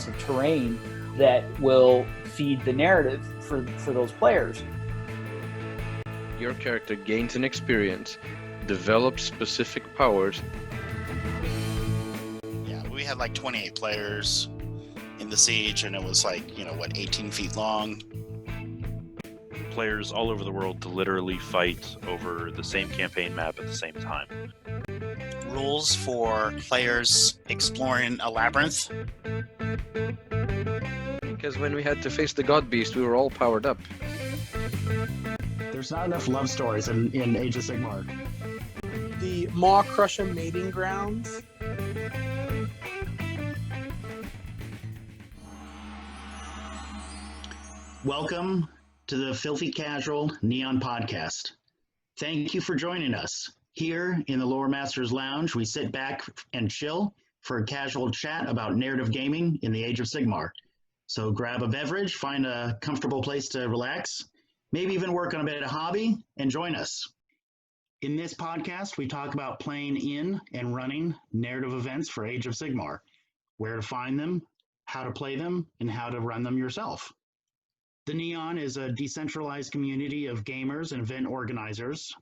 piece of terrain that will feed the narrative for those players. Your character gains an experience, develops specific powers. Yeah, we had like 28 players in the siege, and it was like, 18 feet long. Players all over the world to literally fight over the same campaign map at the same time. Rules for players exploring a labyrinth. Because when we had to face the God Beast, we were all powered up. There's not enough love stories in Age of Sigmar. The Maw Crusher mating grounds. Welcome to the Filthy Casual Neon Podcast. Thank you for joining us. Here in the Lore Masters Lounge, we sit back and chill for a casual chat about narrative gaming in the Age of Sigmar. So grab a beverage, find a comfortable place to relax, maybe even work on a bit of hobby, and join us. In this podcast, we talk about playing in and running narrative events for Age of Sigmar, where to find them, how to play them, and how to run them yourself. The Neon is a decentralized community of gamers and event organizers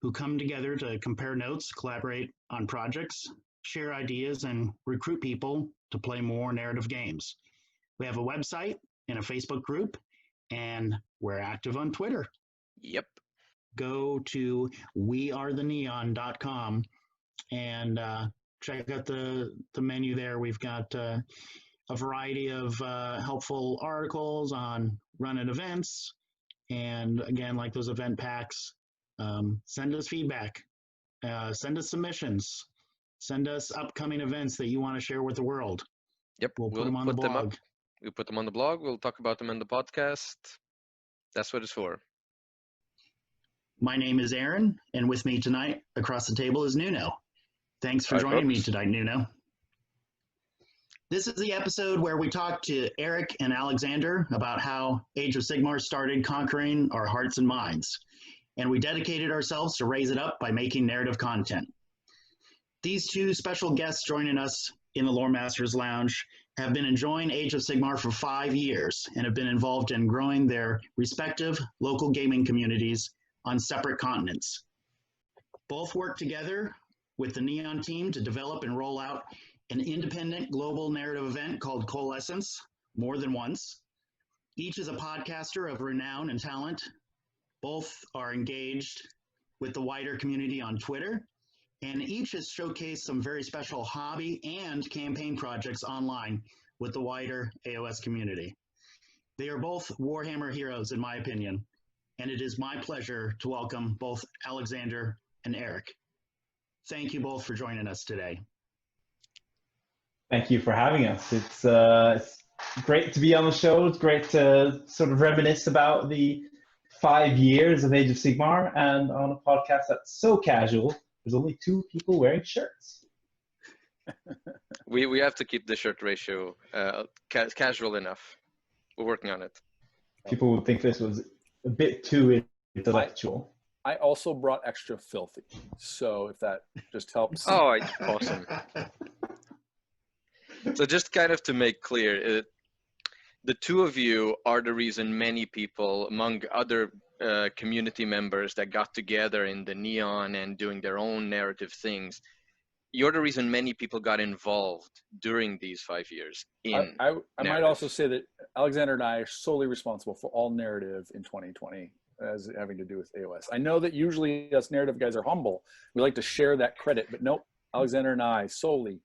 who come together to compare notes, collaborate on projects, share ideas, and recruit people to play more narrative games. We have a website and a Facebook group, and we're active on Twitter. Yep. Go to wearetheneon.com and check out the menu there. We've got a variety of helpful articles on running events, and again, like those event packs, send us feedback, send us submissions, send us upcoming events that you want to share with the world. Yep, we'll put them on the blog. We'll put them on the blog. We'll talk about them in the podcast. That's what it's for. My name is Aaron, and with me tonight across the table is Nuno. Thanks for joining me tonight, Nuno. This is the episode where we talk to Eric and Alexander about how Age of Sigmar started conquering our hearts and minds, and we dedicated ourselves to raise it up by making narrative content. These two special guests joining us in the Lore Masters Lounge have been enjoying Age of Sigmar for 5 years and have been involved in growing their respective local gaming communities on separate continents. Both work together with the Neon team to develop and roll out an independent global narrative event called Coalescence more than once. Each is a podcaster of renown and talent. Both are engaged with the wider community on Twitter, and each has showcased some very special hobby and campaign projects online with the wider AOS community. They are both Warhammer heroes, in my opinion, and it is my pleasure to welcome both Alexander and Eric. Thank you both for joining us today. Thank you for having us. It's great to be on the show. It's great to sort of reminisce about the 5 years of Age of Sigmar, and on a podcast that's so casual, there's only 2 people wearing shirts. We have to keep the shirt ratio casual enough. We're working on it. People would think this was a bit too intellectual. I also brought extra filthy, so if that just helps. Oh, awesome. So just kind of to make clear, the two of you are the reason many people, among other community members that got together in the Neon and doing their own narrative things, you're the reason many people got involved during these 5 years. I might also say that Alexander and I are solely responsible for all narrative in 2020 as having to do with AOS. I know that usually us narrative guys are humble. We like to share that credit, but nope, Alexander and I solely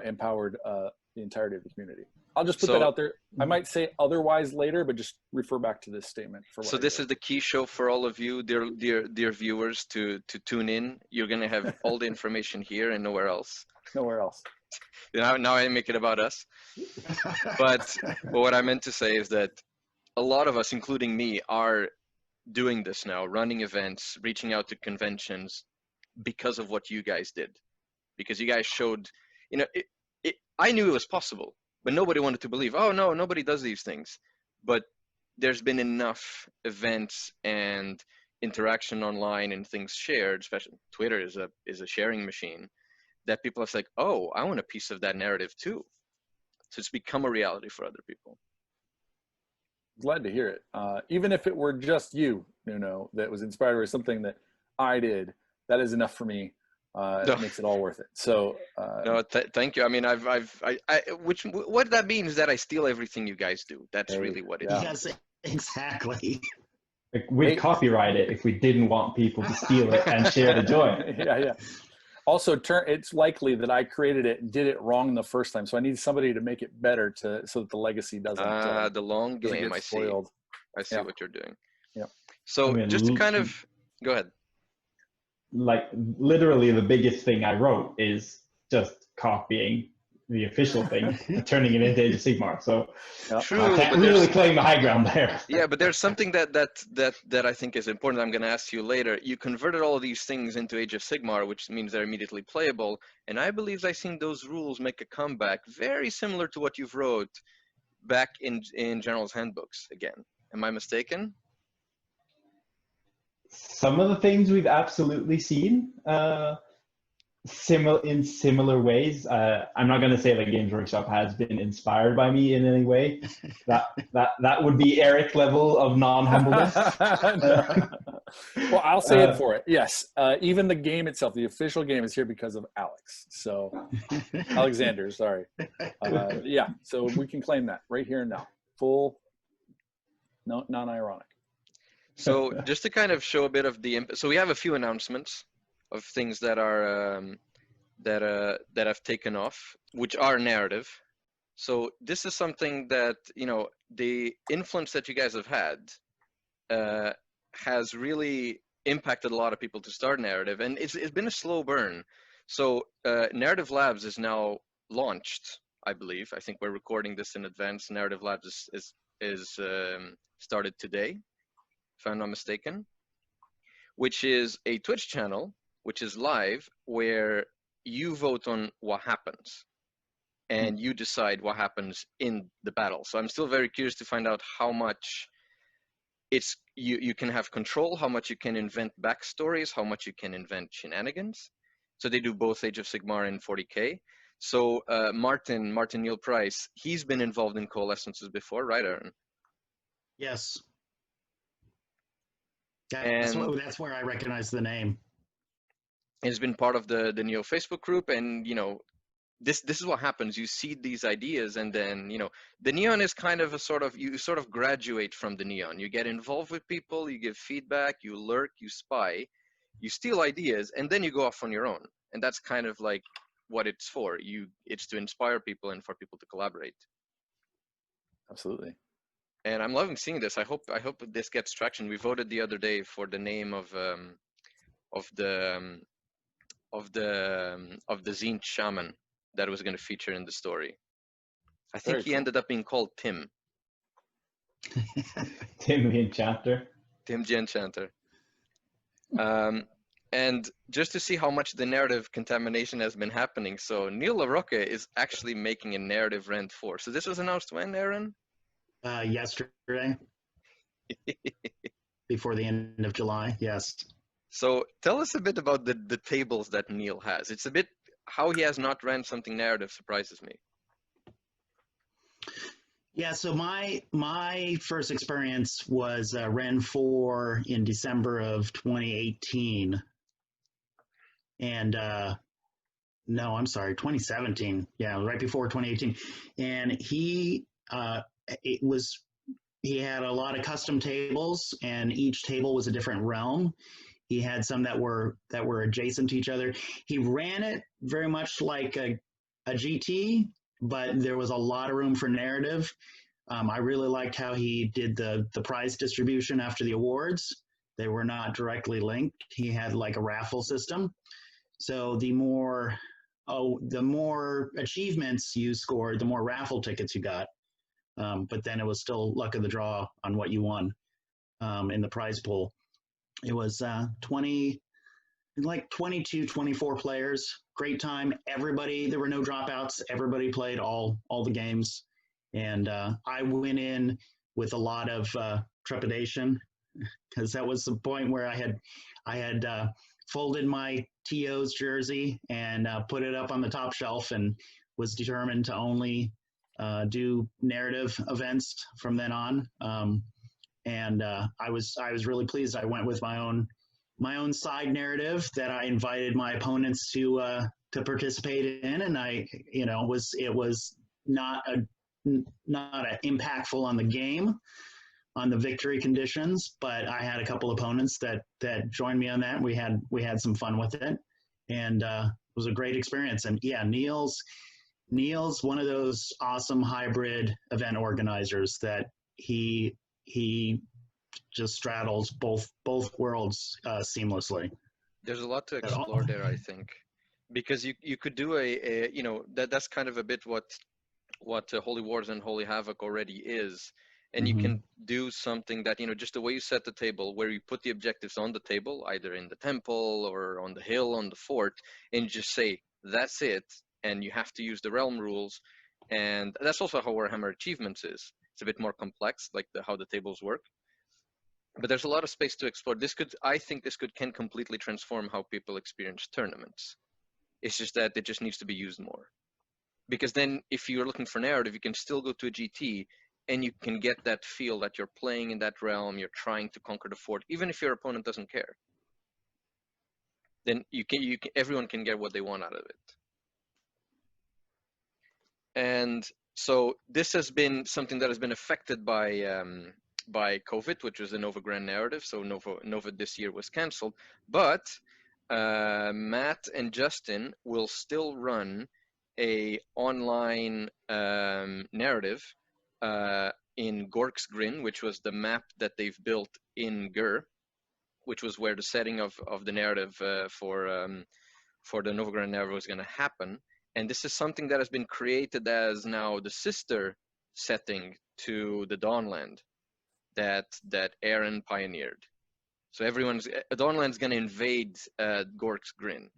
empowered the entirety of the community. I'll just put that out there. I might say otherwise later, but just refer back to this statement. So this is the key show for all of you, dear viewers, to tune in. You're going to have all the information here and nowhere else. Nowhere else. Now I make it about us. But what I meant to say is that a lot of us, including me, are doing this now, running events, reaching out to conventions because of what you guys did. Because you guys showed, I knew it was possible, but nobody wanted to believe, oh no, nobody does these things. But there's been enough events and interaction online and things shared, especially Twitter is a sharing machine, that people are like, oh, I want a piece of that narrative too. So it's become a reality for other people. Glad to hear it. Even if it were just you, that was inspired by something that I did, that is enough for me. It makes it all worth it. So no, thank you. I mean, what that means is that I steal everything you guys do. That's really what it is. Yes, exactly. Like, we'd copyright it if we didn't want people to steal it and share the joy. Yeah. Also, it's likely that I created it and did it wrong the first time, so I need somebody to make it better so that the legacy doesn't. The long game. I see. I see what you're doing. Yeah. So just to kind of go ahead. Like, literally, the biggest thing I wrote is just copying the official thing and turning it into Age of Sigmar. So True, I can't really claim the high ground there. Yeah, but there's something that I think is important. I'm going to ask you later. You converted all of these things into Age of Sigmar, which means they're immediately playable. And I believe I've seen those rules make a comeback, very similar to what you've wrote back in General's Handbooks again. Am I mistaken? Some of the things we've absolutely seen in similar ways. I'm not going to say that Games Workshop has been inspired by me in any way. That would be Eric level of non-humbleness. Well, I'll say it for it. Yes, even the game itself, the official game, is here because of Alex. So Alexander, sorry. Yeah, so we can claim that right here and now. Full, no, non-ironic. So just to kind of show a bit of so we have a few announcements of things that are that have taken off, which are narrative. So this is something that the influence that you guys have had has really impacted a lot of people to start narrative, and it's been a slow burn. So Narrative Labs is now launched, I believe. I think we're recording this in advance. Narrative Labs is started today, if I'm not mistaken, which is a Twitch channel, which is live, where you vote on what happens and you decide what happens in the battle. So I'm still very curious to find out how much you can have control, how much you can invent backstories, how much you can invent shenanigans. So they do both Age of Sigmar and 40K. So Martin Neil Price, he's been involved in coalescences before, right, Aaron? Yes. That's where I recognize the name. He's been part of the Neo Facebook group, and this is what happens. You seed these ideas, and then the Neon is kind of you sort of graduate from the Neon. You get involved with people, you give feedback, you lurk, you spy, you steal ideas, and then you go off on your own. And that's kind of like what it's for. It's to inspire people and for people to collaborate. Absolutely. And I'm loving seeing this. I hope this gets traction. We voted the other day for the name of the Zine shaman that was going to feature in the story. I think he ended up being called Tim. Tim the Enchanter. Tim the Enchanter. And just to see how much the narrative contamination has been happening, so Neil LaRocca is actually making a narrative Rend 4. So this was announced when, Aaron? Yesterday. Before the end of July, yes. So tell us a bit about the tables that Neil has. It's a bit how he has not ran something narrative surprises me. Yeah, so my first experience was Rend 4 in December of 2018. And no, I'm sorry, 2017. Yeah, right before 2018. And he had a lot of custom tables, and each table was a different realm. He had some that were adjacent to each other. He ran it very much like a GT, but there was a lot of room for narrative. I really liked how he did the prize distribution after the awards. They were not directly linked. He had like a raffle system. So the more achievements you scored, the more raffle tickets you got. But then it was still luck of the draw on what you won in the prize pool. It was 22, 24 players. Great time. Everybody, there were no dropouts. Everybody played all the games. And I went in with a lot of trepidation, because that was the point where I had folded my TO's jersey and put it up on the top shelf and was determined to only do narrative events from then on. And I was really pleased. I went with my own side narrative that I invited my opponents to participate in, and it was not impactful on the game, on the victory conditions, but I had a couple opponents that joined me on that. We had some fun with it, and it was a great experience. And yeah, Neil's one of those awesome hybrid event organizers that he just straddles both worlds seamlessly. There's a lot to explore there, I think, because you could do that's kind of a bit what Holy Wars and Holy Havoc already is, and you can do something that, just the way you set the table, where you put the objectives on the table, either in the temple or on the hill, on the fort, and you just say that's it, and you have to use the realm rules. And that's also how Warhammer Achievements is. It's a bit more complex, like how the tables work. But there's a lot of space to explore. I think this can completely transform how people experience tournaments. It's just that it just needs to be used more. Because then if you're looking for narrative, you can still go to a GT and you can get that feel that you're playing in that realm, you're trying to conquer the fort, even if your opponent doesn't care. Then everyone can get what they want out of it. And so this has been something that has been affected by COVID, which was the Nova Grand narrative. So Nova this year was canceled, but Matt and Justin will still run a online narrative in Gork's Grin, which was the map that they've built in Gur, which was where the setting of the narrative for the Nova Grand narrative was going to happen. And this is something that has been created as now the sister setting to the Dawnland that Aaron pioneered. So Dawnland's going to invade Gork's Grin.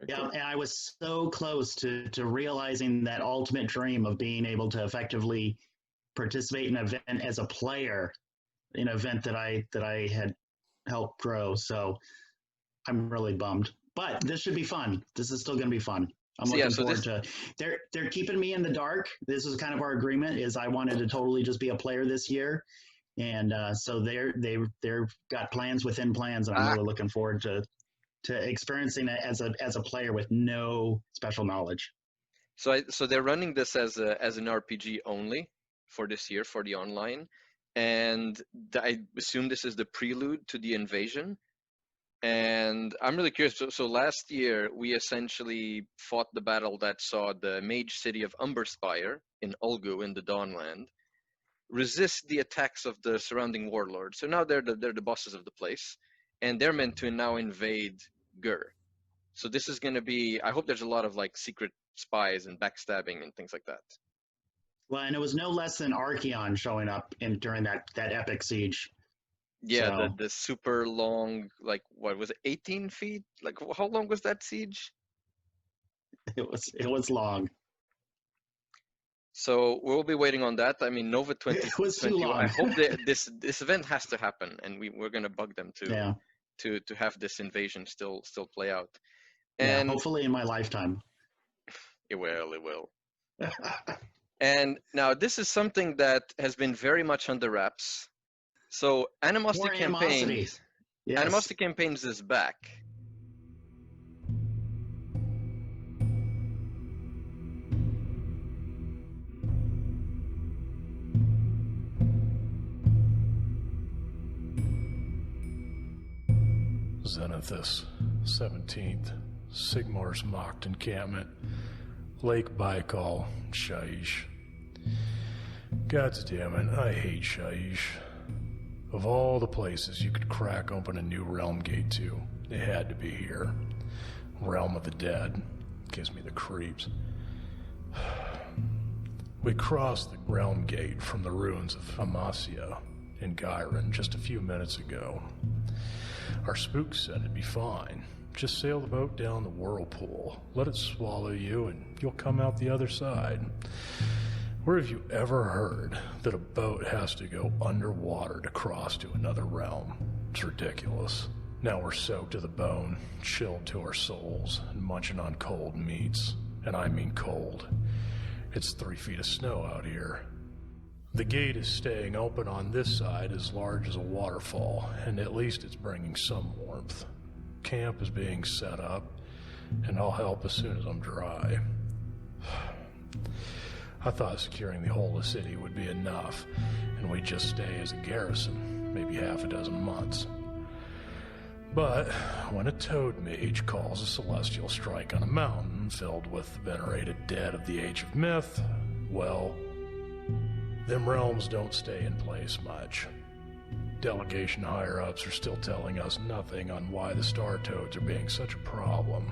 Yeah, and I was so close to realizing that ultimate dream of being able to effectively participate in an event as a player, in an event that I had helped grow. So I'm really bummed. But this should be fun. This is still going to be fun. I'm looking forward to. They're keeping me in the dark. This is kind of our agreement. Is I wanted to totally just be a player this year, and so they've got plans within plans, and I'm really looking forward to experiencing it as a player with no special knowledge. So they're running this as an RPG only for this year for the online, and I assume this is the prelude to the invasion. And I'm really curious. So last year, we essentially fought the battle that saw the mage city of Umberspire in Ulgu in the Dawnland resist the attacks of the surrounding warlords. So now they're the bosses of the place, and they're meant to now invade Gur. So this is going to be, I hope there's a lot of like secret spies and backstabbing and things like that. Well, and it was no less than Archeon showing up during that epic siege. Yeah, so, the super long, like, what was it, 18 feet? Like, how long was that siege? It was long. So we'll be waiting on that. I mean, Nova 2021. It was too long. I hope that this event has to happen, and we're gonna bug them to have this invasion still play out. And hopefully in my lifetime. It will. And now this is something that has been very much under wraps. So Animosity Campaigns. Yes. Animosity Campaigns is back. Zenithus, 17th, Sigmar's mocked encampment, Lake Baikal, Shaiish. God damn it, I hate Shaiish. Of all the places you could crack open a new realm gate to, it had to be here. Realm of the Dead. Gives me the creeps. We crossed the realm gate from the ruins of Amasia in Gyron just a few minutes ago. Our spooks said it'd be fine. Just sail the boat down the whirlpool, let it swallow you, and you'll come out the other side. Where have you ever heard that a boat has to go underwater to cross to another realm? It's ridiculous. Now we're soaked to the bone, chilled to our souls, and munching on cold meats. And I mean cold. It's 3 feet of snow out here. The gate is staying open on this side as large as a waterfall, and at least it's bringing some warmth. Camp is being set up, and I'll help as soon as I'm dry. I thought securing the whole of the city would be enough, and we'd just stay as a garrison, maybe half a dozen months. But when a toad mage calls a celestial strike on a mountain filled with the venerated dead of the Age of Myth, well, them realms don't stay in place much. Delegation higher-ups are still telling us nothing on why the Star Toads are being such a problem.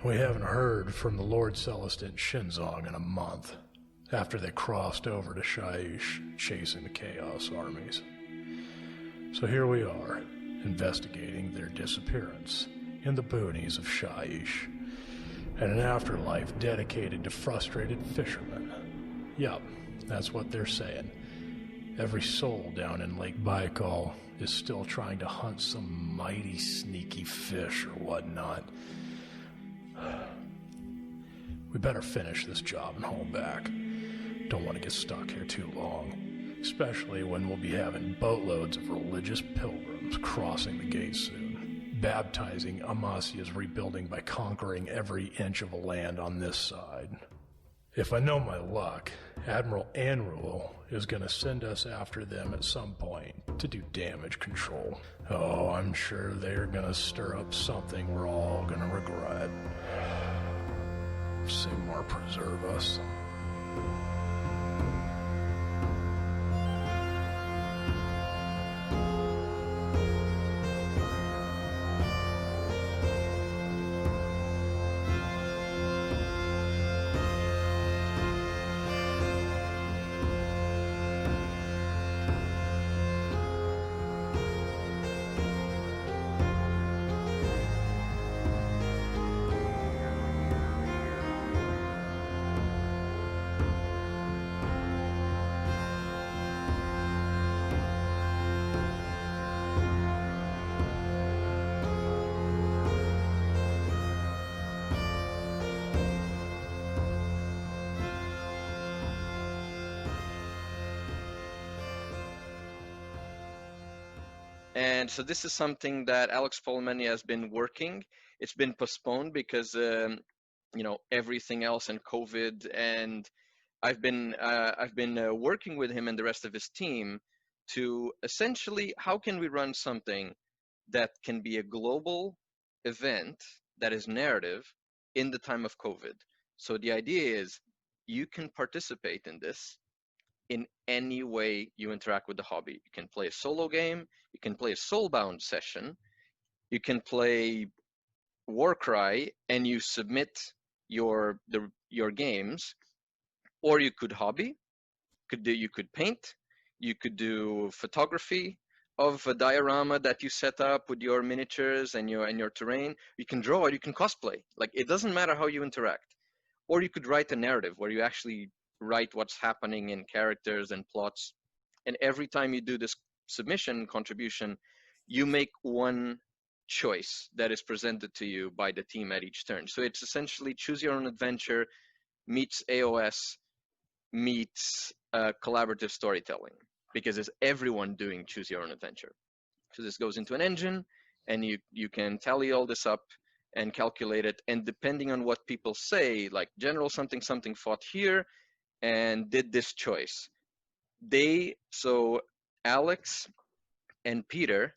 We haven't heard from the Lord Celestin Shinzong in a month, after they crossed over to Shaiish chasing the Chaos armies. So here we are, investigating their disappearance in the boonies of Shaiish, and an afterlife dedicated to frustrated fishermen. Yup, that's what they're saying. Every soul down in Lake Baikal is still trying to hunt some mighty sneaky fish or whatnot. We better finish this job and hold back. Don't want to get stuck here too long, especially when we'll be having boatloads of religious pilgrims crossing the gate soon, baptizing Amasia's rebuilding by conquering every inch of land on this side. If I know my luck, Admiral Anruel is going to send us after them at some point to do damage control. Oh, I'm sure they're going to stir up something we're all going to regret. Sigmar preserve us. And so this is something that Alex Polmani has been working. It's been postponed because, everything else and COVID. And I've been working with him and the rest of his team to essentially, how can we run something that can be a global event that is narrative in the time of COVID? So the idea is you can participate in this in any way you interact with the hobby. You can play a solo game, you can play a soulbound session, you can play Warcry and you submit your games, or you could hobby, you could paint, you could do photography of a diorama that you set up with your miniatures and your terrain. You can draw, you can cosplay. Like, it doesn't matter how you interact. Or you could write a narrative where you actually write what's happening in characters and plots. And every time you do this submission contribution, you make one choice that is presented to you by the team at each turn. So it's essentially choose your own adventure meets AOS meets collaborative storytelling, because it's everyone doing choose your own adventure. So this goes into an engine, and you can tally all this up and calculate it. And depending on what people say, like General something something fought here and did this choice. So Alex and Peter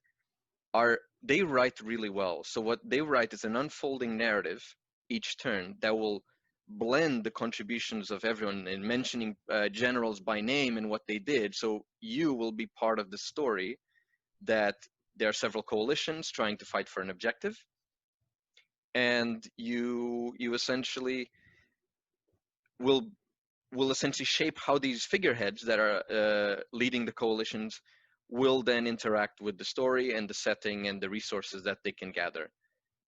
they write really well. So what they write is an unfolding narrative each turn that will blend the contributions of everyone and mentioning generals by name and what they did. So you will be part of the story that there are several coalitions trying to fight for an objective. And you essentially will essentially shape how these figureheads that are leading the coalitions will then interact with the story and the setting and the resources that they can gather.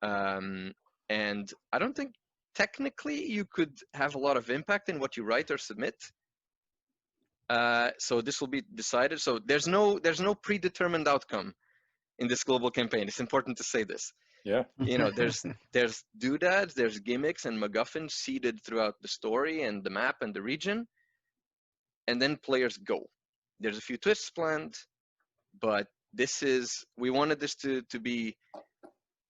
And I don't think technically you could have a lot of impact in what you write or submit. So this will be decided. So there's no predetermined outcome in this global campaign. It's important to say this. Yeah. You know, there's doodads, there's gimmicks and MacGuffins seeded throughout the story and the map and the region, and then players go. There's a few twists planned, but we wanted this to be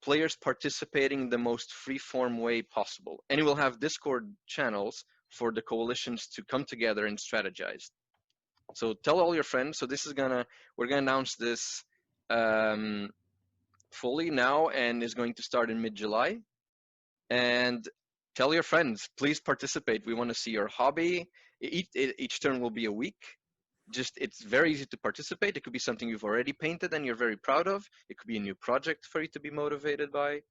players participating in the most free-form way possible. And we'll have Discord channels for the coalitions to come together and strategize. So tell all your friends. So we're gonna announce this fully now, and is going to start in mid-July. And tell your friends, please participate. We want to see your hobby. Each turn will be a week. It's very easy to participate. It could be something you've already painted and you're very proud of. It could be a new project for you to be motivated by.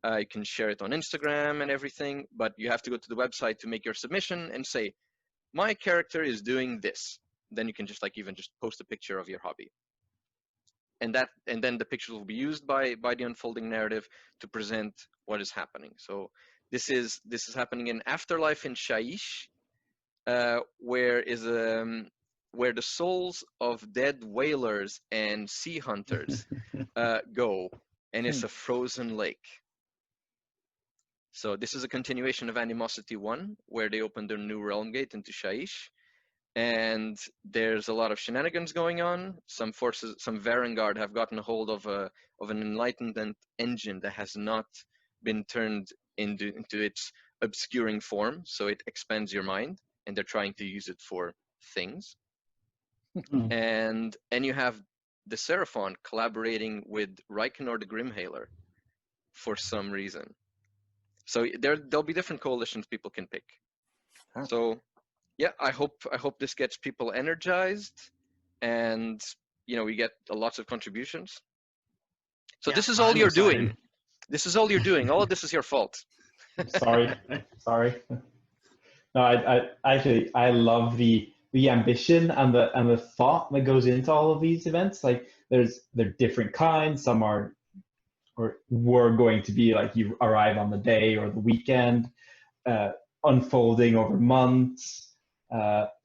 You can share it on Instagram and everything, but you have to go to the website to make your submission and say, my character is doing this. Then you can just even just post a picture of your hobby. And then the pictures will be used by the unfolding narrative to present what is happening. So this is happening in Afterlife in Shaiish, where the souls of dead whalers and sea hunters go, and it's a frozen lake. So this is a continuation of Animosity 1, where they opened their new realm gate into Shaiish, and there's a lot of shenanigans going on. Some Varangard have gotten a hold of an enlightenment engine that has not been turned into its obscuring form, so it expands your mind, and they're trying to use it for things. And you have the Seraphon collaborating with Reikenor the Grimhaler for some reason. So there'll be different coalitions people can pick. Huh. So yeah, I hope this gets people energized, and we get lots of contributions. So this is all you're doing. This is all you're doing. All of this is your fault. Sorry. No, I love the ambition and the thought that goes into all of these events. Like they're different kinds. Some were going to be like you arrive on the day or the weekend, unfolding over months,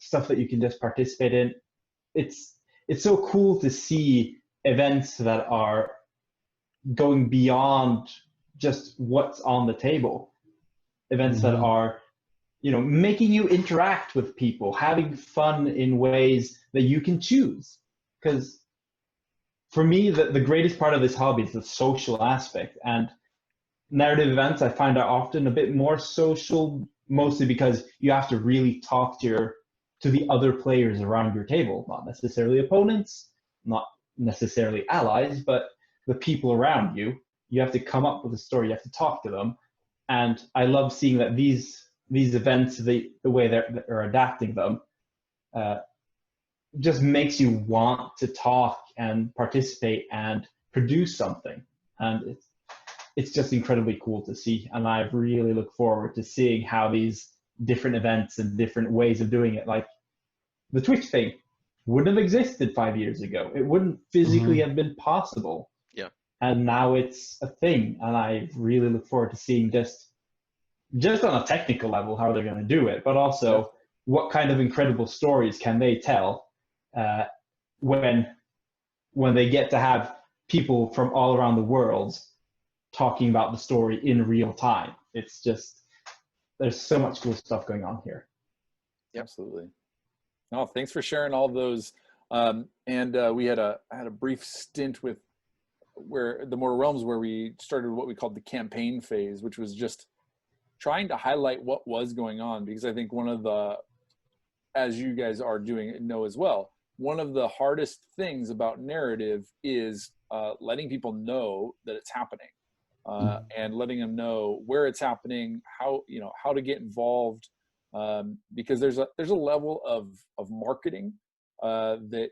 stuff that you can just participate in. It's so cool to see events that are going beyond just what's on the table. Events that are, making you interact with people, having fun in ways that you can choose. Because for me, the greatest part of this hobby is the social aspect. And narrative events, I find, are often a bit more social, mostly because you have to really talk to the other players around your table, not necessarily opponents, not necessarily allies, but the people around you. You have to come up with a story, you have to talk to them. And I love seeing that these events, the way they're adapting them, just makes you want to talk and participate and produce something. And it's just incredibly cool to see. And I really look forward to seeing how these different events and different ways of doing it, like the Twitch thing, wouldn't have existed 5 years ago. It wouldn't physically have been possible. Yeah. And now it's a thing. And I really look forward to seeing just on a technical level how they're going to do it, but also what kind of incredible stories can they tell when they get to have people from all around the world talking about the story in real time. It's just, there's so much cool stuff going on here. Yep. Absolutely. Oh, thanks for sharing all those. We had a brief stint with where the Mortal Realms, where we started what we called the campaign phase, which was just trying to highlight what was going on, because I think one of the, as you guys are doing know as well, one of the hardest things about narrative is letting people know that it's happening, and letting them know where it's happening, how to get involved, because there's a level of marketing that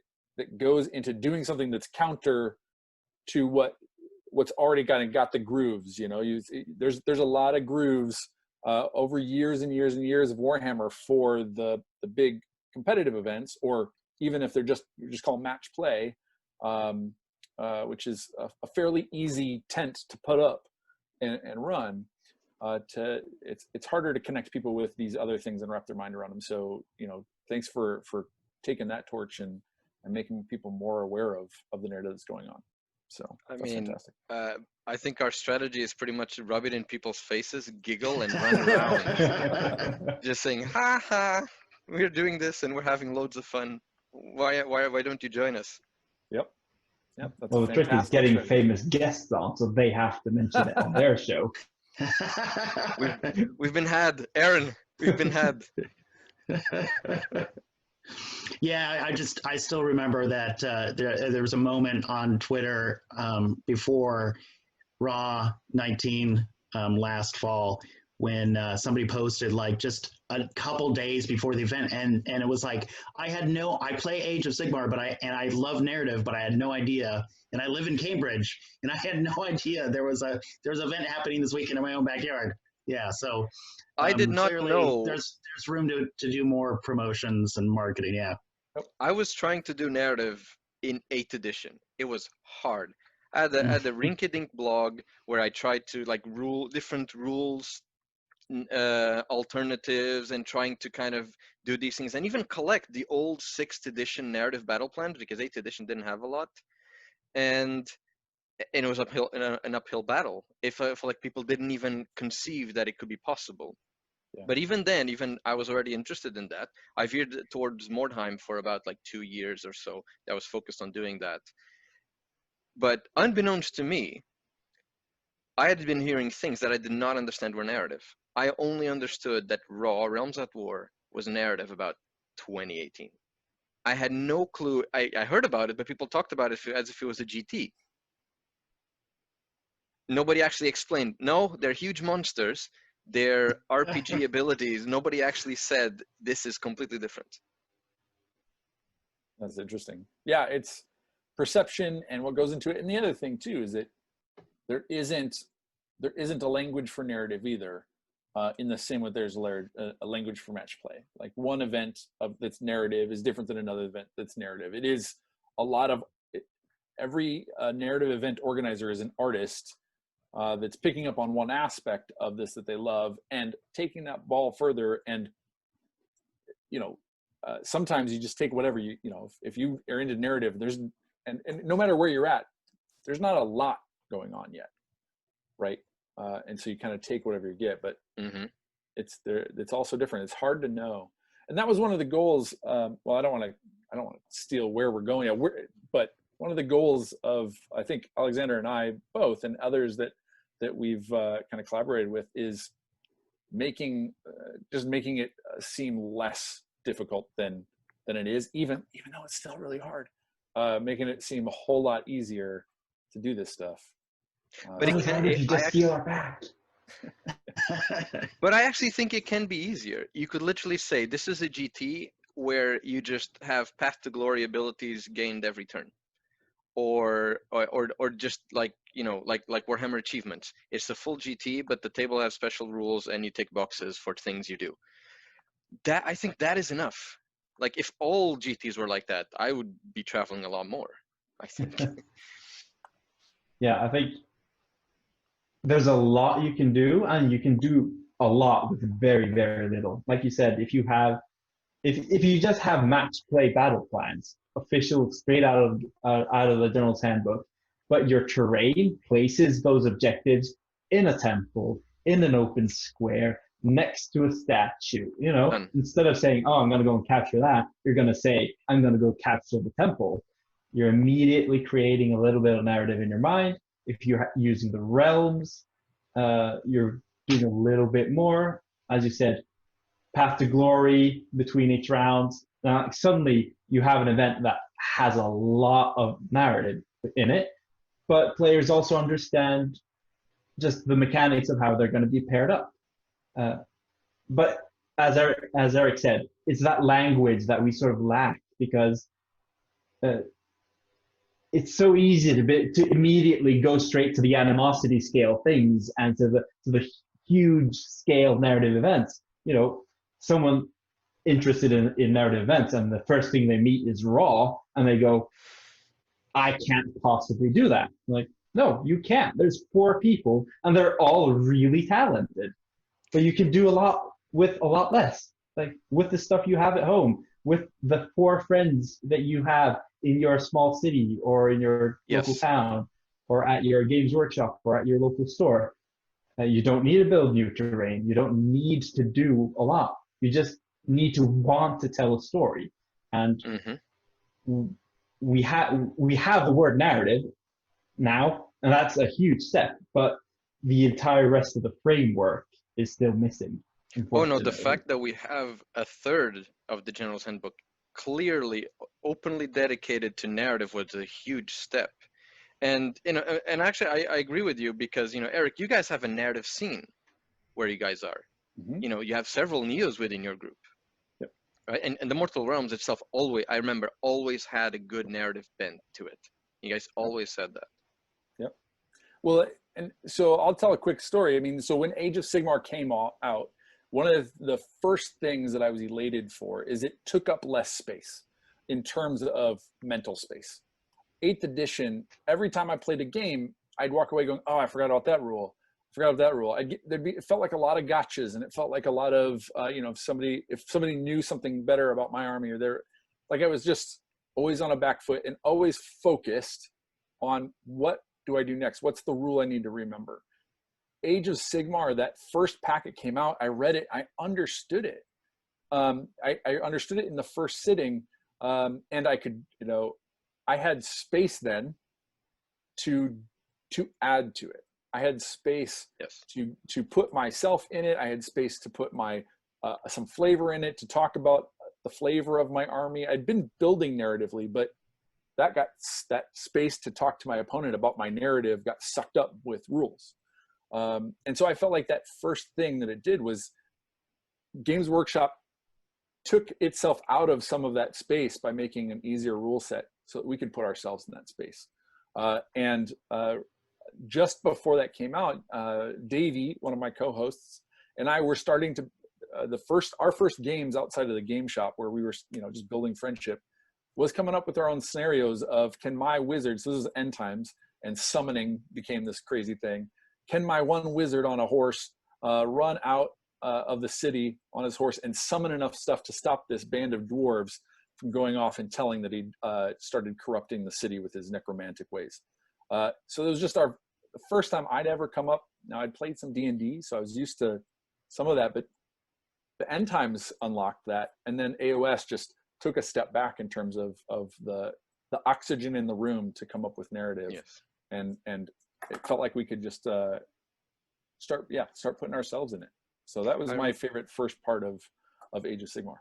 goes into doing something that's counter to what's already got the grooves. There's a lot of grooves over years and years and years of Warhammer for the big competitive events, or even if you just call match play, which is a fairly easy tent to put up and run. It's harder to connect people with these other things and wrap their mind around them. So thanks for taking that torch and making people more aware of the narrative that's going on. So I that's mean, fantastic. I think our strategy is pretty much rub it in people's faces, giggle, and run around, just saying, "Ha ha, we're doing this and we're having loads of fun. Why don't you join us?" Yep. That's Well, a the trick is fantastic getting strategy. famous guests on, so they have to mention it on their show. We've been had, Aaron. We've been had. Yeah, I still remember that there was a moment on Twitter before Raw 19 last fall when somebody posted like just a couple days before the event, and it was like I play Age of Sigmar, but I love narrative, but I had no idea, and I live in Cambridge, and I had no idea there was an event happening this weekend in my own backyard. Yeah, so I did not clearly know. there's room to do more promotions and marketing. Yeah. I was trying to do narrative in 8th edition. It was hard. I had a rinky-dink blog where I tried to like different rules, alternatives, and trying to kind of do these things and even collect the old 6th edition narrative battle plans because 8th edition didn't have a lot, and it was an uphill battle. If like people didn't even conceive that it could be possible. Yeah. But even then, I was already interested in that. I veered towards Mordheim for about like 2 years or so. I was focused on doing that. But unbeknownst to me, I had been hearing things that I did not understand were narrative. I only understood that Raw, Realms at War, was narrative about 2018. I had no clue. I heard about it, but people talked about it as if it was a GT. Nobody actually explained, no, they're huge monsters. Their RPG abilities, nobody actually said this is completely different. That's interesting. Yeah, it's perception and what goes into it. And the other thing too is that there isn't a language for narrative either. In the same way there's a language for match play. Like one event that's narrative is different than another event that's narrative. It is a lot of every narrative event organizer is an artist that's picking up on one aspect of this that they love and taking that ball further. And sometimes you just take whatever if you are into narrative, and no matter where you're at, there's not a lot going on yet, right? And so you kind of take whatever you get, but it's also different. It's hard to know, and that was one of the goals. Well, I don't want to steal where we're going at, but one of the goals of, I think, Alexander and I both, and others that we've kind of collaborated with, is making it seem less difficult than it is, even though it's still really hard. Making it seem a whole lot easier to do this stuff. But it can, if you just steal our back. But I actually think it can be easier. You could literally say this is a GT where you just have path to glory abilities gained every turn, or just like Warhammer achievements. It's a full GT, but the table has special rules and you tick boxes for things you do. That, I think that is enough. Like if all GTs were like that, I would be traveling a lot more, I think. Yeah, I think there's a lot you can do, and you can do a lot with very, very little. Like you said, if you just have match play battle plans, official, straight out of the General's Handbook, but your terrain places those objectives in a temple, in an open square, next to a statue. Instead of saying, "Oh, I'm going to go and capture that," you're going to say, "I'm going to go capture the temple." You're immediately creating a little bit of narrative in your mind. If you're using the realms, you're doing a little bit more. As you said, path to glory between each round. Now, suddenly you have an event that has a lot of narrative in it, but players also understand just the mechanics of how they're going to be paired up. But as Eric said, it's that language that we sort of lack, because it's so easy to immediately go straight to the animosity scale things and to the huge scale narrative events. Someone interested in narrative events, and the first thing they meet is Raw, and they go, "I can't possibly do that." I'm like, no, you can't. There's 4 people, and they're all really talented, but you can do a lot with a lot less. Like with the stuff you have at home, with the 4 friends that you have in your small city or in your local town, or at your Games Workshop or at your local store. You don't need to build new terrain. You don't need to do a lot. You just need to want to tell a story. And we have the word narrative now, and that's a huge step, but the entire rest of the framework is still missing. Oh no, the fact that we have a third of the General's Handbook clearly, openly dedicated to narrative was a huge step. And and actually, I agree with you because Eric, you guys have a narrative scene where you guys are. You have several Neos within your group, right? And the Mortal Realms itself always had a good narrative bent to it. You guys always said that. Yep. Well, and so I'll tell a quick story. I mean, so when Age of Sigmar came out, one of the first things that I was elated for is it took up less space in terms of mental space. 8th edition, every time I played a game, I'd walk away going, oh, I forgot about that rule. I forgot about that rule. It felt like a lot of gotchas, and it felt like a lot of, if somebody knew something better about my army, or I was just always on a back foot and always focused on what do I do next? What's the rule I need to remember? Age of Sigmar, that first packet came out, I read it, I understood it. I understood it in the first sitting, and I could, I had space then to add to it. I had space to put myself in it. I had space to put my some flavor in it, to talk about the flavor of my army. I'd been building narratively, but that space to talk to my opponent about my narrative got sucked up with rules. And so I felt like that first thing that it did was Games Workshop took itself out of some of that space by making an easier rule set so that we could put ourselves in that space. Just before that came out, Davey, one of my co-hosts, and I were starting to, our first games outside of the game shop where we were, just building friendship, was coming up with our own scenarios of, can my wizard, so this is end times, and summoning became this crazy thing. Can my one wizard on a horse run out of the city on his horse and summon enough stuff to stop this band of dwarves from going off and telling that he started corrupting the city with his necromantic ways? So it was just the first time I'd ever come up. Now, I'd played some D&D, so I was used to some of that, but the end times unlocked that, and then AOS just took a step back in terms of the oxygen in the room to come up with narrative. Yes. And it felt like we could just start putting ourselves in it. So that was my favorite first part of Age of Sigmar.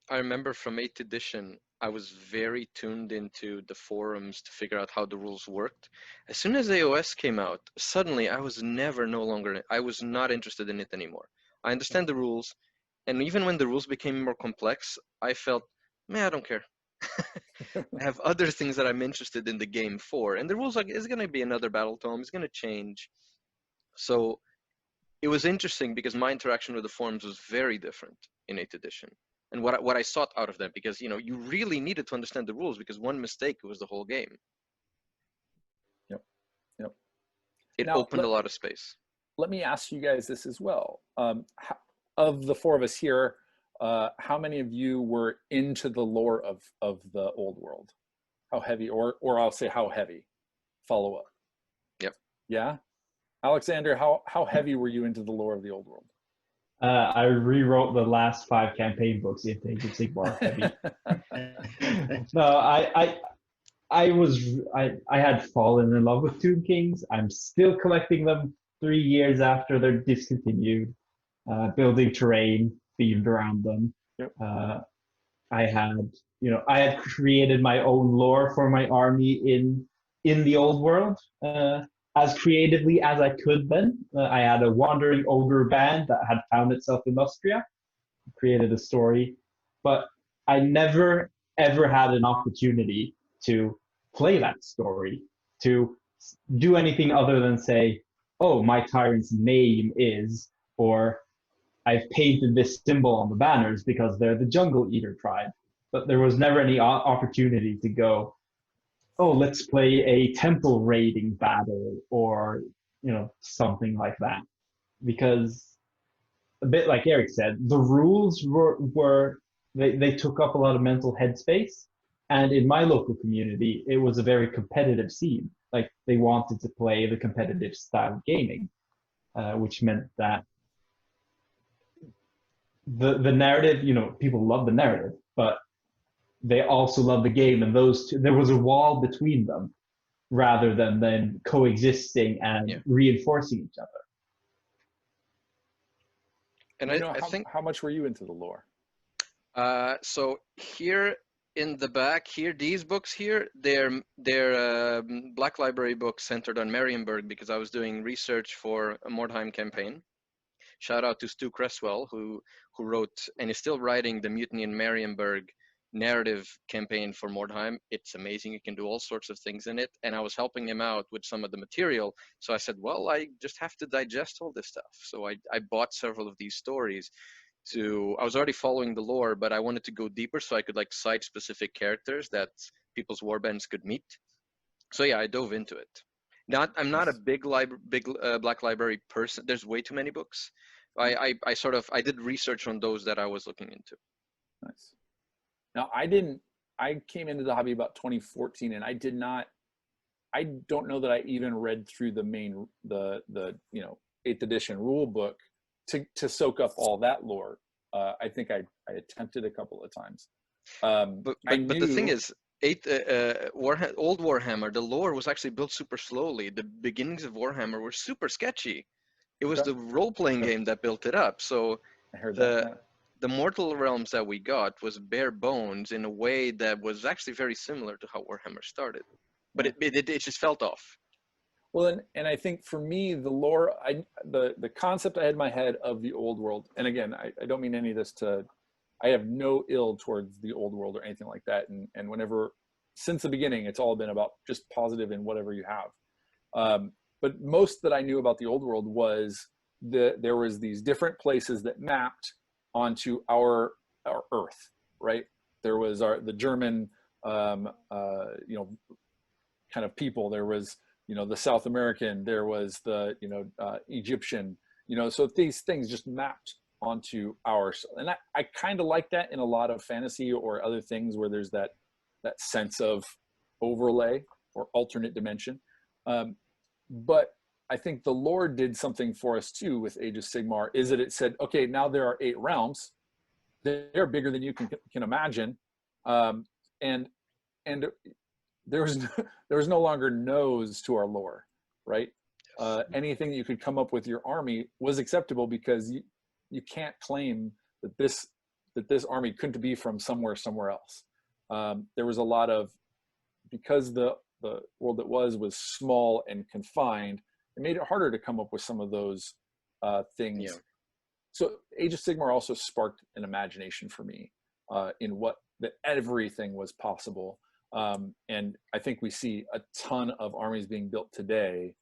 I remember from 8th edition, I was very tuned into the forums to figure out how the rules worked. As soon as AOS came out, suddenly I was I was not interested in it anymore. I understand the rules, and even when the rules became more complex, I felt, man, I don't care. I have other things that I'm interested in the game for, and the rules is going to be another battle tome. It's going to change. So it was interesting because my interaction with the forums was very different in 8th edition, and what I sought out of them, because you really needed to understand the rules, because one mistake was the whole game. Yep. It opened a lot of space. Let me ask you guys this as well. Of the four of us here, how many of you were into the lore of the old world? How heavy, or I'll say how heavy? Follow up. Yep. Yeah. Alexander, how heavy were you into the lore of the old world? I rewrote the last 5 campaign books in Age of Sigmar. No, I had fallen in love with Tomb Kings. I'm still collecting them 3 years after they're discontinued. Building terrain themed around them. Yep. I had created my own lore for my army in the old world, as creatively as I could then. I had a wandering ogre band that had found itself in Austria, created a story, but I never ever had an opportunity to play that story, to do anything other than say, oh, my tyrant's name is, or I've painted this symbol on the banners because they're the Jungle Eater tribe. But there was never any opportunity to go, oh, let's play a temple raiding battle, or something like that. Because a bit like Eric said, the rules they took up a lot of mental headspace. And in my local community, it was a very competitive scene. like they wanted to play the competitive style of gaming, which meant that the narrative, you know, people love the narrative, but they also love the game, and those two, there was a wall between them rather than then coexisting and reinforcing each other. And I think, how much were you into the lore? so here in the back here, these books here, they're Black Library books centered on Marienburg, because I was doing research for a Mordheim campaign. Shout out to Stu Cresswell, who wrote and is still writing the Mutiny in Marienburg narrative campaign for Mordheim. It's amazing. You can do all sorts of things in it. And I was helping him out with some of the material. So I said, well, I just have to digest all this stuff. So I bought several of these stories. I was already following the lore, but I wanted to go deeper so I could like cite specific characters that people's warbands could meet. So yeah, I dove into it. I'm not a big Black Library person. There's way too many books. I did research on those that I was looking into. Nice. Now I came into the hobby about 2014, and I don't know that I even read through the 8th edition rule book to soak up all that lore. I think I attempted a couple of times. But the thing is, old Warhammer, the lore was actually built super slowly. The beginnings of Warhammer were super sketchy. It was the role-playing game that built it up. So I heard the Mortal Realms that we got was bare bones in a way that was actually very similar to how Warhammer started. But it just felt off. Well, and I think for me, the lore, the concept I had in my head of the old world, and again, I don't mean any of this I have no ill towards the old world or anything like that. And whenever, since the beginning, it's all been about just positive in whatever you have. But most that I knew about the old world was there was these different places that mapped onto our Earth, right? There was the German, kind of people. There was, the South American. There was the, Egyptian. So these things just mapped onto ours, and I kind of like that in a lot of fantasy or other things where there's that sense of overlay or alternate dimension. But I think the lore did something for us too with Age of Sigmar, is that it said, okay, now there are 8 realms. They're bigger than you can imagine, and there was no longer no's to our lore, right? Anything that you could come up with your army was acceptable, because you can't claim that this army couldn't be from somewhere else. There was a lot of, because the world that was small and confined, it made it harder to come up with some of those things. Yeah. So Age of Sigmar also sparked an imagination for me in that everything was possible. And I think we see a ton of armies being built today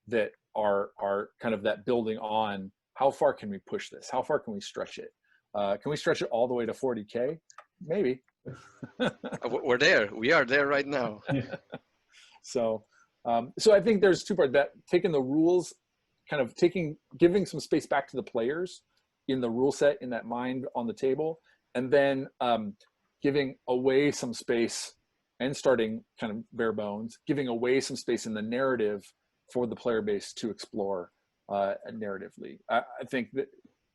that are kind of that building on, how far can we push this? How far can we stretch it? Can we stretch it all the way to 40K? Maybe. We're there. We are there right now. So I think there's 2 parts: that taking the rules, kind of giving some space back to the players in the rule set, in that mind on the table, and then giving away some space and starting kind of bare bones, giving away some space in the narrative for the player base to explore narratively. I think that,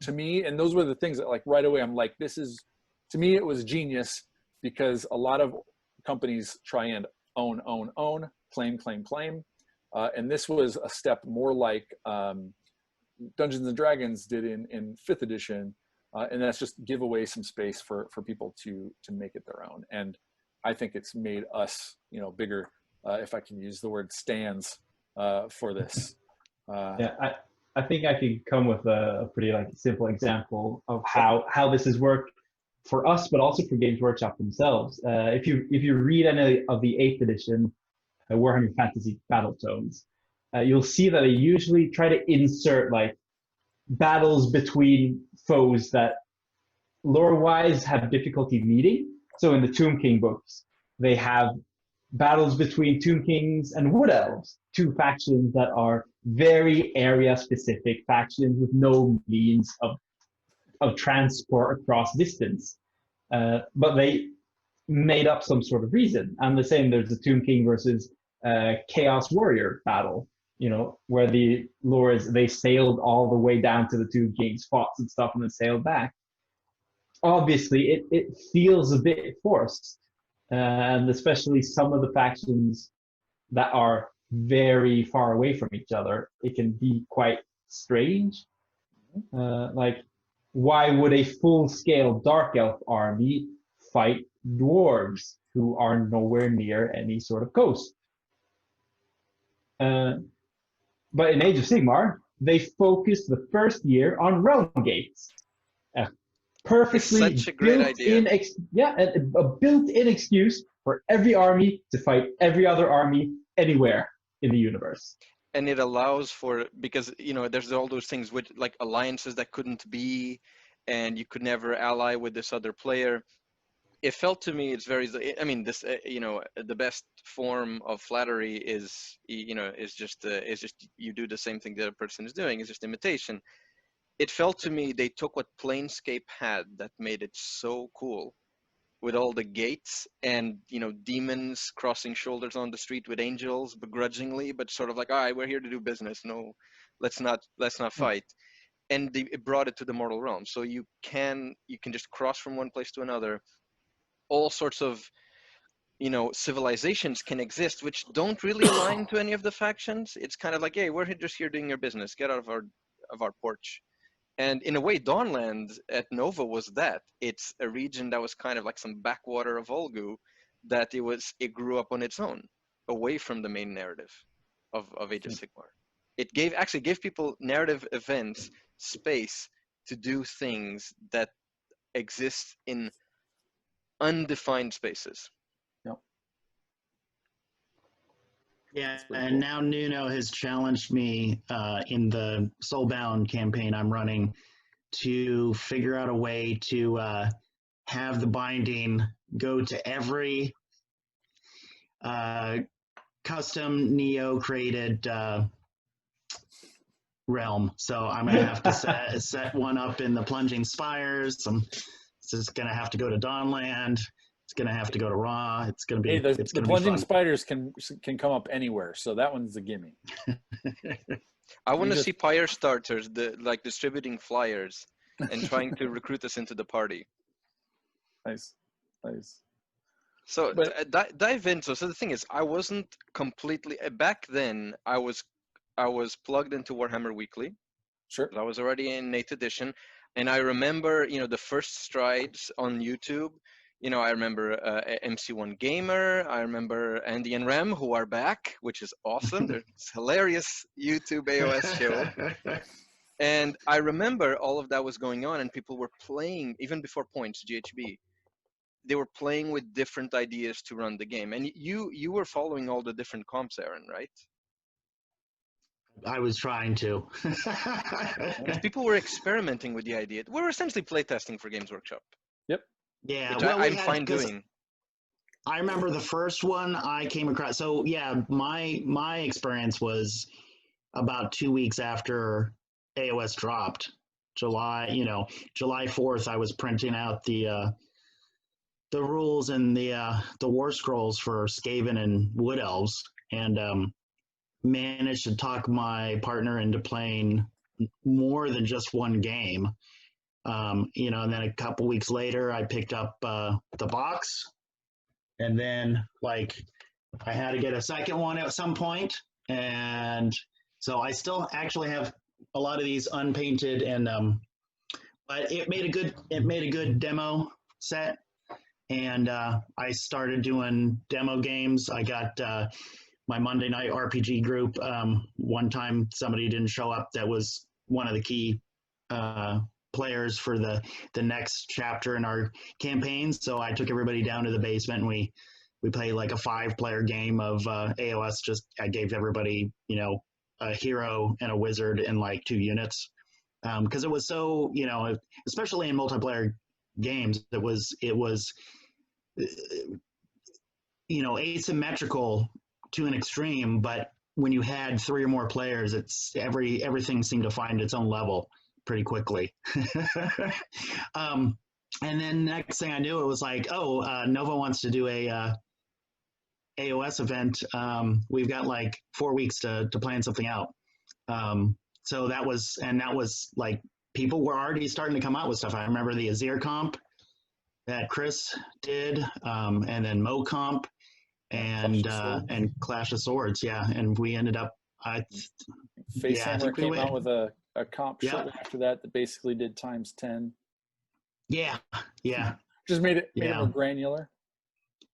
to me, and those were the things that, like, right away I'm like, to me it was genius, because a lot of companies try and own, claim, and this was a step more like Dungeons and Dragons did in 5th edition, and that's just give away some space for people to make it their own. And I think it's made us, bigger, if I can use the word stands for this. I think I could come with a pretty simple example of how this has worked for us, but also for Games Workshop themselves. If you read any of the 8th edition Warhammer Fantasy battle tomes, you'll see that they usually try to insert battles between foes that lore-wise have difficulty meeting. So in the Tomb King books, they have battles between Tomb Kings and Wood Elves, 2 factions that are very area-specific factions with no means of transport across distance. But they made up some sort of reason. And the same, there's the Tomb King versus Chaos Warrior battle, you know, where the lords, they sailed all the way down to the two kings, fought and stuff, and then sailed back. Obviously, it feels a bit forced, and especially some of the factions that are very far away from each other, it can be quite strange. Like, why would a full-scale Dark Elf army fight dwarves who are nowhere near any sort of coast? But in Age of Sigmar, they focused the first year on realm gates. Perfectly Such a great idea. a built-in excuse for every army to fight every other army anywhere in the universe. And it allows for, because, you know, there's all those things with like alliances that couldn't be, and you could never ally with this other player. It felt to me, it's very, I mean, this, you know, the best form of flattery is, you know, is just you do the same thing the other person is doing. It's just imitation. It felt to me they took what Planescape had that made it so cool, with all the gates and, you know, demons crossing shoulders on the street with angels begrudgingly, but sort of like, all right, we're here to do business. No, let's not fight. And it brought it to the mortal realm. So you can just cross from one place to another. All sorts of, you know, civilizations can exist which don't really align to any of the factions. It's kind of like, hey, we're just here doing your business. Get out of our porch. And in a way, Dawnland at Nova was that. It's a region that was kind of like some backwater of Volgu, that it grew up on its own, away from the main narrative of Age of Sigmar. It actually gave people narrative events space to do things that exist in undefined spaces. Yeah, and now Nuno has challenged me in the Soulbound campaign I'm running to figure out a way to have the binding go to every custom Neo created realm. So I'm going to have to set one up in the Plunging Spires. I'm just going to have to go to Dawnland. It's going to have to go to Raw. It's going to be. Hey, the Plunging Spiders can come up anywhere, so that one's a gimme. I want to see Pyre starters, like distributing flyers and trying to recruit us into the party. Nice. So dive in. So the thing is, I wasn't completely back then. I was plugged into Warhammer Weekly. Sure. I was already in 8th edition, and I remember, you know, the first strides on YouTube. You know, I remember MC1Gamer. I remember Andy and Rem, who are back, which is awesome. They're hilarious YouTube AOS show. And I remember all of that was going on, and people were playing, even before Points, GHB. They were playing with different ideas to run the game. And you were following all the different comps, Aaron, right? I was trying to. People were experimenting with the idea. We were essentially playtesting for Games Workshop. Yep. Yeah, which I'm fine doing. I remember the first one I came across. So yeah, my experience was about 2 weeks after AOS dropped. July 4th, I was printing out the rules and the war scrolls for Skaven and Wood Elves, and managed to talk my partner into playing more than just one game. You know, and then a couple weeks later, I picked up the box, and then like I had to get a second one at some point, and so I still actually have a lot of these unpainted, and but it made a good demo set, and I started doing demo games. I got my Monday night RPG group. One time somebody didn't show up that was one of the key players for the next chapter in our campaign, so I took everybody down to the basement, and we played like a 5-player game of AOS. Just I gave everybody, you know, a hero and a wizard in like 2 units, because it was so, you know, especially in multiplayer games, it was you know, asymmetrical to an extreme, but when you had 3 or more players, it's everything seemed to find its own level pretty quickly. And then next thing I knew, it was like, oh, Nova wants to do a AOS event, we've got like 4 weeks to plan something out. So that was like, people were already starting to come out with stuff. I remember the Azir comp that Chris did, and then Mo comp, and Clash of Swords. Yeah, and we ended up. Facehammer came went out with a comp shortly after that basically did ×10. Yeah. Just made it more granular.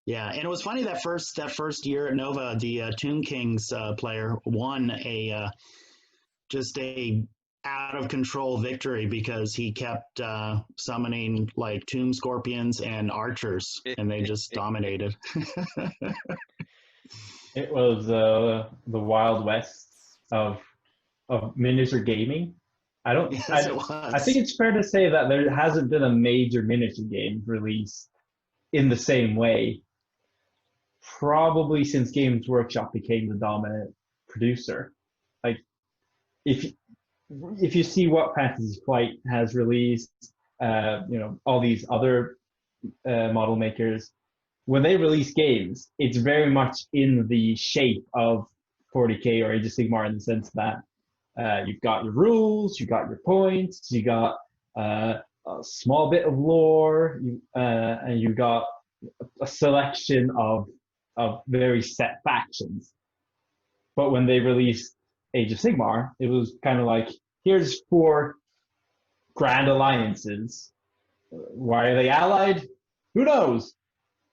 Yeah, and it was funny that first year at Nova, the Tomb Kings player won just a out of control victory because he kept summoning like tomb scorpions and archers, and they just dominated. It was the Wild West of miniature gaming. I think it's fair to say that there hasn't been a major miniature game release in the same way, probably since Games Workshop became the dominant producer. Like, if you see what Fantasy Flight has released, all these other model makers, when they release games, it's very much in the shape of 40K or Age of Sigmar, in the sense that you've got your rules, you got your points, you got a small bit of lore, and you got a selection of very set factions. But when they released Age of Sigmar, it was kind of like, here's 4 grand alliances. Why are they allied? Who knows?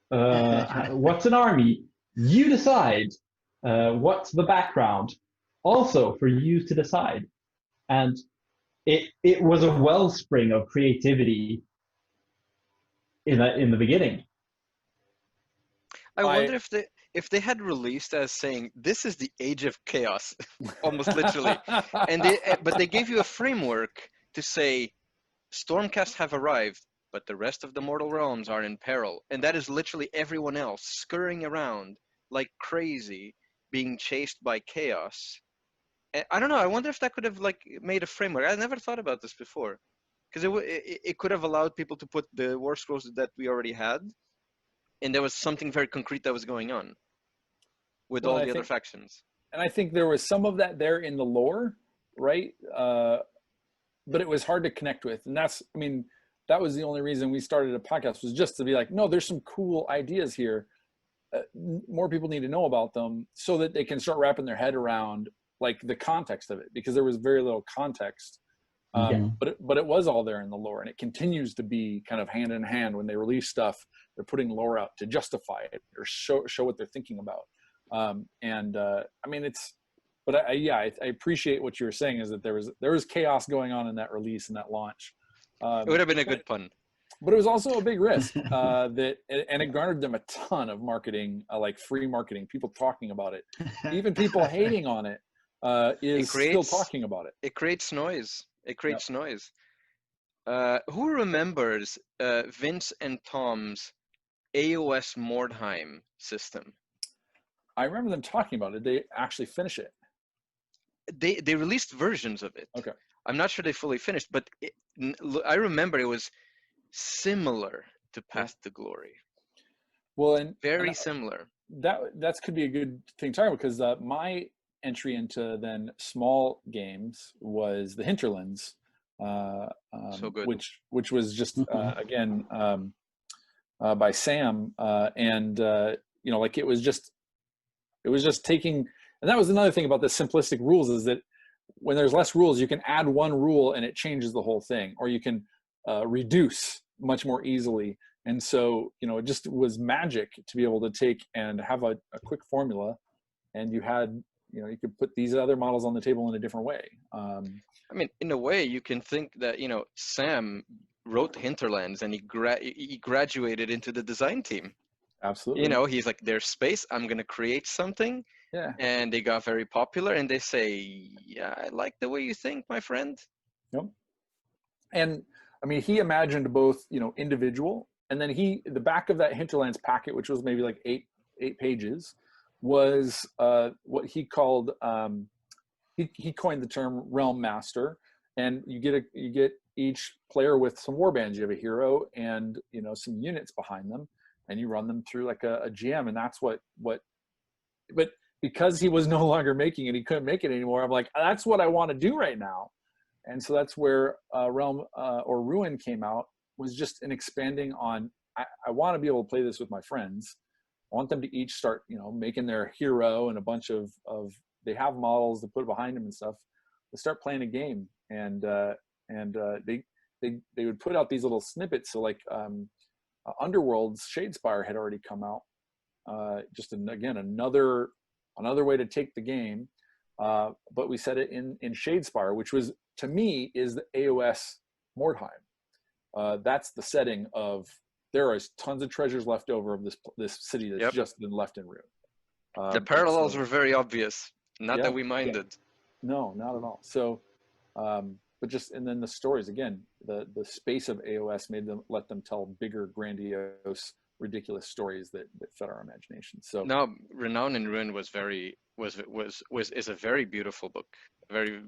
What's an army? You decide. What's the background? Also for you to decide. And it was a wellspring of creativity in the beginning. I wonder if they had released as saying, this is the age of chaos, almost literally, but they gave you a framework to say, Stormcast have arrived, but the rest of the mortal realms are in peril, and that is literally everyone else scurrying around like crazy, being chased by chaos. And I don't know. I wonder if that could have like made a framework. I never thought about this before, because it could have allowed people to put the war scrolls that we already had, and there was something very concrete that was going on with all the other factions. And I think there was some of that there in the lore, right? But it was hard to connect with, and that was the only reason we started a podcast, was just to be like, no, there's some cool ideas here. More people need to know about them so that they can start wrapping their head around like the context of it, because there was very little context. But it was all there in the lore, and it continues to be kind of hand in hand. When they release stuff, they're putting lore out to justify it or show what they're thinking about. I appreciate what you were saying, is that there was chaos going on in that release and that launch. It would have been a good pun. But it was also a big risk and it garnered them a ton of marketing, like free marketing, people talking about it. Even people hating on it still talking about it. It creates noise. Noise. Who remembers Vince and Tom's AOS Mordheim system? I remember them talking about it. They actually finish it. They released versions of it. Okay. I'm not sure they fully finished, but I remember it was similar to Path to Glory. Well, and very similar. That could be a good thing to talk about, because my entry into then small games was the Hinterlands, so good. which was just again by Sam, like it was just taking. And that was another thing about the simplistic rules, is that when there's less rules, you can add one rule and it changes the whole thing, or you can reduce much more easily. And so, it just was magic to be able to take and have a quick formula, and you had, you could put these other models on the table in a different way. In a way, you can think that, Sam wrote Hinterlands and he graduated into the design team. Absolutely. He's like, there's space, I'm going to create something. Yeah. And they got very popular, and they say, yeah, I like the way you think, my friend. Yep. And he imagined both, individual, and then the back of that Hinterlands packet, which was maybe like eight pages, was what he called, he coined the term Realm Master. And you get each player with some warbands. You have a hero and, some units behind them, and you run them through like a GM. And that's what but because he was no longer making it, he couldn't make it anymore. I'm like, that's what I want to do right now. And so that's where Realm or Ruin came out, was just an expanding on, I want to be able to play this with my friends. I want them to each start, making their hero and a bunch of they have models to put behind them and stuff. They start playing a game, and they would put out these little snippets. So like Underworld's Shadespire had already come out. Just again another way to take the game, but we set it in Shadespire, which was, to me, is the AOS Mordheim. That's the setting of, there is tons of treasures left over of this city that's just been left in ruin. The parallels were very obvious. Not that we minded. No, not at all. So, but just, and then the stories, again, the space of AOS let them tell bigger, grandiose, ridiculous stories that fed our imagination. So now, Renown and Ruin is a very beautiful book, a very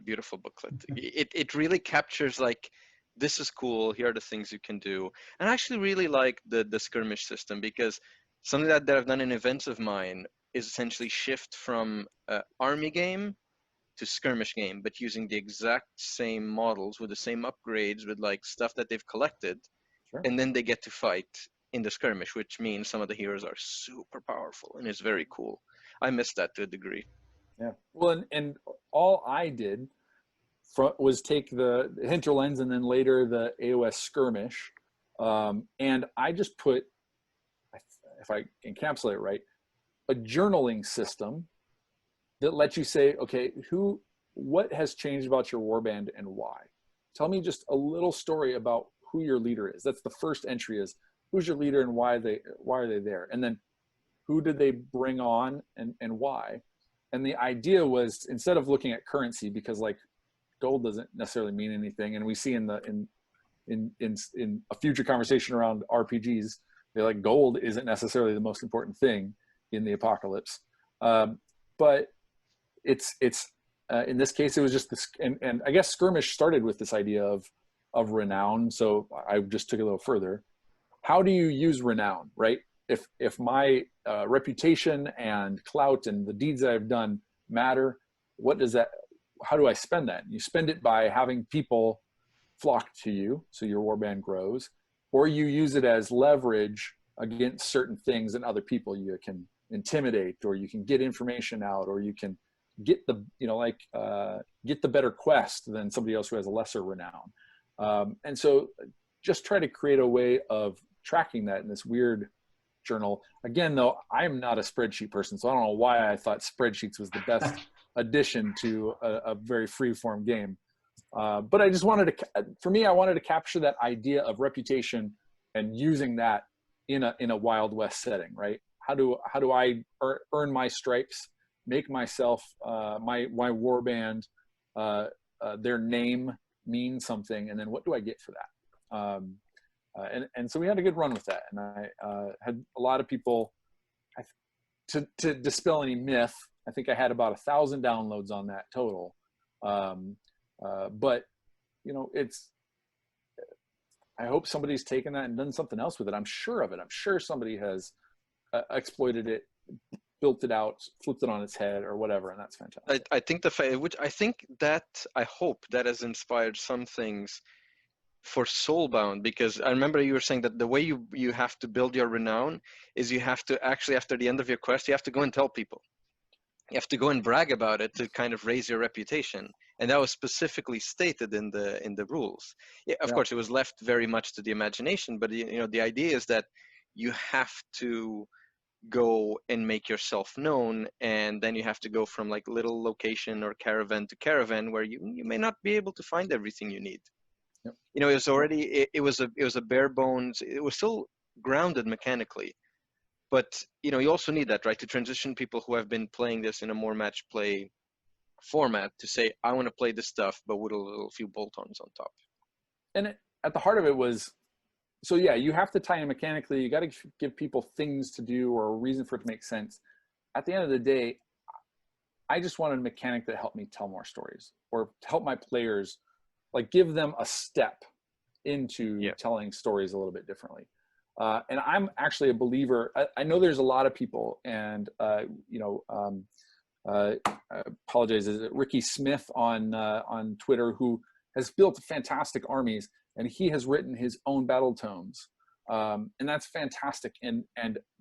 beautiful booklet. It really captures, like, this is cool, here are the things you can do. And I actually really like the skirmish system, because something that I've done in events of mine is essentially shift from army game to skirmish game, but using the exact same models with the same upgrades, with like stuff that they've collected, and then they get to fight in the skirmish, which means some of the heroes are super powerful, and it's very cool. I miss that to a degree. Yeah. Well, and all I did was take the Hinterlands and then later the AOS skirmish, and I just put, if I encapsulate it right, a journaling system that lets you say, okay, what has changed about your warband and why? Tell me just a little story about who your leader is. That's the first entry, is who's your leader and why are they there? And then who did they bring on and why? And the idea was, instead of looking at currency, because like gold doesn't necessarily mean anything, and we see in a future conversation around RPGs, they're like, gold isn't necessarily the most important thing in the apocalypse. But it's in this case, it was just this, and I guess skirmish started with this idea of renown. So I just took it a little further. How do you use renown, right? If my reputation and clout and the deeds that I've done matter, how do I spend that? You spend it by having people flock to you, so your warband grows, or you use it as leverage against certain things and other people. You can intimidate, or you can get information out, or you can get the get the better quest than somebody else who has a lesser renown. And so just try to create a way of tracking that in this weird journal. Again, though, I'm not a spreadsheet person, so I don't know why I thought spreadsheets was the best addition to a very free-form game. But I just wanted to, for me, I wanted to capture that idea of reputation and using that in a Wild West setting, right? How do I earn my stripes, make myself, my warband, their name mean something, and then what do I get for that? And so we had a good run with that, and I had a lot of people. To dispel any myth, I think I had about 1,000 downloads on that total. But I hope somebody's taken that and done something else with it. I'm sure of it. I'm sure somebody has exploited it, built it out, flipped it on its head, or whatever, and that's fantastic. I hope that has inspired some things for Soulbound, because I remember you were saying that the way you have to build your renown is you have to actually, after the end of your quest, you have to go and tell people. You have to go and brag about it to kind of raise your reputation, and that was specifically stated in the rules. Yeah, of course, it was left very much to the imagination, but the idea is that you have to go and make yourself known, and then you have to go from like little location or caravan to caravan where you may not be able to find everything you need. Yep. It was already it was a bare bones. It was still grounded mechanically, but you also need that, right, to transition people who have been playing this in a more match play format to say, I want to play this stuff, but with a little few bolt-ons on top. And at the heart of it was, so yeah, you have to tie in mechanically. You got to give people things to do or a reason for it to make sense. At the end of the day, I just wanted a mechanic that helped me tell more stories, or to help my players, like give them a step into telling stories a little bit differently. And I'm actually a believer. I know there's a lot of people, and I apologize, is it Ricky Smith on Twitter, who has built fantastic armies, and he has written his own battle tomes, and that's fantastic, and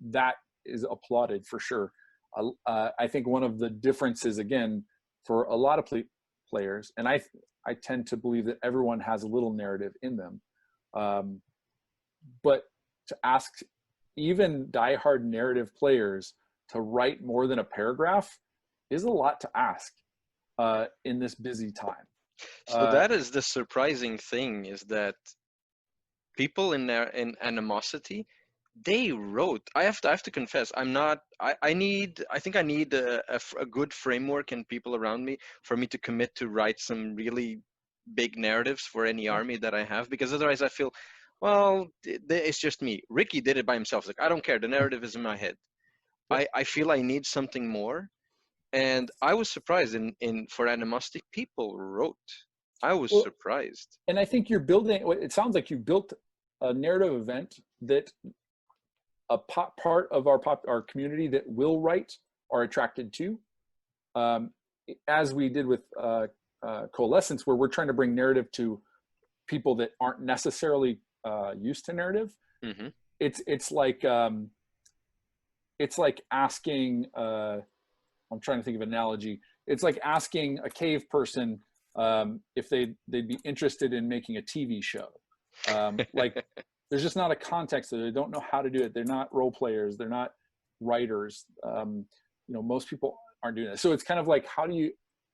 that is applauded for sure. I think one of the differences, again, for a lot of players, and I tend to believe that everyone has a little narrative in them, but to ask even diehard narrative players to write more than a paragraph is a lot to ask in this busy time. So that is the surprising thing, is that people in animosity, they wrote. I have to confess, I'm not. I think I need a good framework and people around me for me to commit to write some really big narratives for any army that I have, because otherwise I feel, well, it's just me. Ricky did it by himself. Like, I don't care. The narrative is in my head. I feel I need something more. And I was surprised for animosity, people wrote. I was surprised. And I think you're building, it sounds like you built a narrative event that a part of our community that will write are attracted to. As we did with Coalescence, where we're trying to bring narrative to people that aren't necessarily used to narrative. Mm-hmm. It's like asking, I'm trying to think of an analogy. It's like asking a cave person if they'd be interested in making a TV show. Like, there's just not a context. They don't know how to do it. They're not role players. They're not writers. Most people aren't doing that. So it's kind of like,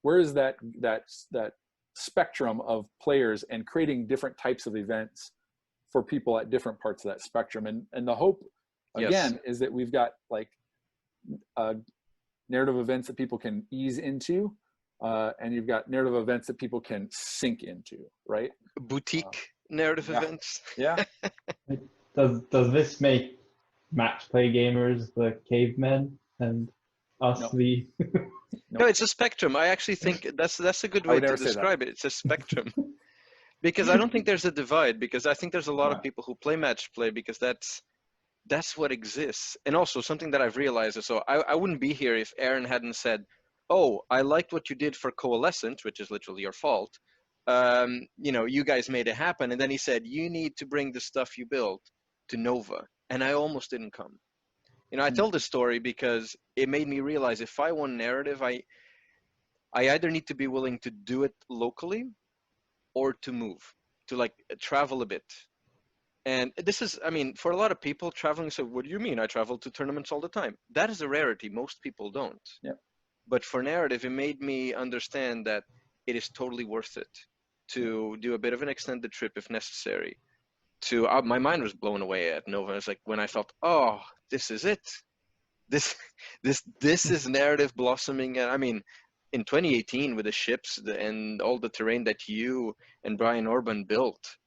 where is that spectrum of players, and creating different types of events for people at different parts of that spectrum. And the hope, again, is that we've got like narrative events that people can ease into, and you've got narrative events that people can sink into, right? Boutique narrative events. Yeah. Does this make match play gamers the cavemen and us the? No, it's a spectrum. I actually think that's a good way to describe it. It's a spectrum. Because I don't think there's a divide, because I think there's a lot of people who play match play because that's what exists. And also something that I've realized is, so I wouldn't be here if Aaron hadn't said, oh, I liked what you did for Coalescent, which is literally your fault. You guys made it happen. And then he said, you need to bring the stuff you built to Nova. And I almost didn't come. I tell this story because it made me realize, if I want narrative, I either need to be willing to do it locally or to move, to like travel a bit. And this is, for a lot of people, traveling, so what do you mean? I travel to tournaments all the time. That is a rarity. Most people don't. Yeah. But for narrative, it made me understand that it is totally worth it to do a bit of an extended trip if necessary. My mind was blown away at Nova. It's like when I felt, oh, this is it. This is narrative blossoming. And in 2018 with the ships and all the terrain that you and Brian Orban built,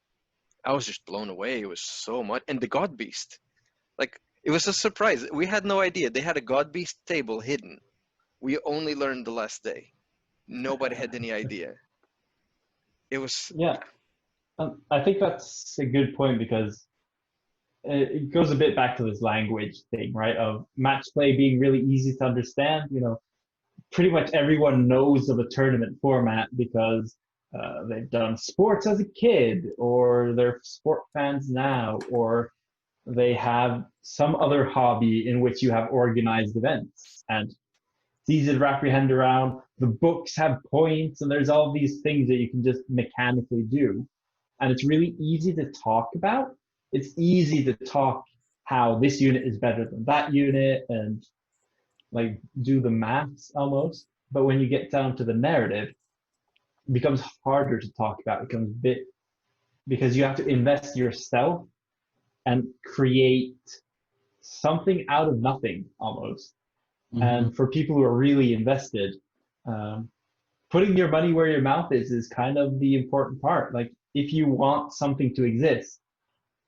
I was just blown away. It was so much. And the God Beast, like, it was a surprise. We had no idea. They had a God Beast table hidden. We only learned the last day. Nobody had any idea. It was... Yeah. I think that's a good point, because it goes a bit back to this language thing, right? Of match play being really easy to understand. Pretty much everyone knows of a tournament format because they've done sports as a kid, or they're sport fans now, or they have some other hobby in which you have organized events. And it's easy to wrap your hand around. The books have points, and there's all these things that you can just mechanically do. And it's really easy to talk about. It's easy to talk how this unit is better than that unit and like do the maths almost. But when you get down to the narrative, it becomes harder to talk about. It becomes a bit, because you have to invest yourself and create something out of nothing almost. Mm-hmm. And for people who are really invested, putting your money where your mouth is kind of the important part. Like, if you want something to exist,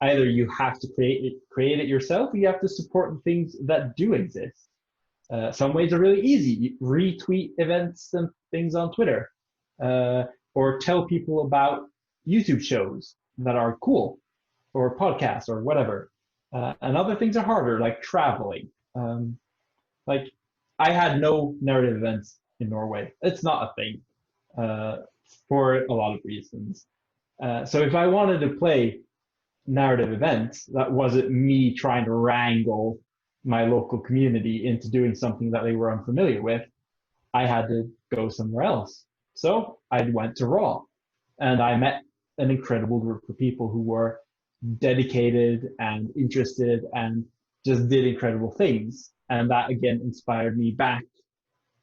either you have to create it yourself, or you have to support the things that do exist. Some ways are really easy. You retweet events and things on Twitter, or tell people about YouTube shows that are cool, or podcasts, or whatever. And other things are harder, like traveling. Like I had no narrative events in Norway. It's not a thing for a lot of reasons. So if I wanted to play narrative events, that wasn't me trying to wrangle my local community into doing something that they were unfamiliar with. I had to go somewhere else. So I went to Raw, and I met an incredible group of people who were dedicated and interested and just did incredible things. And that again inspired me back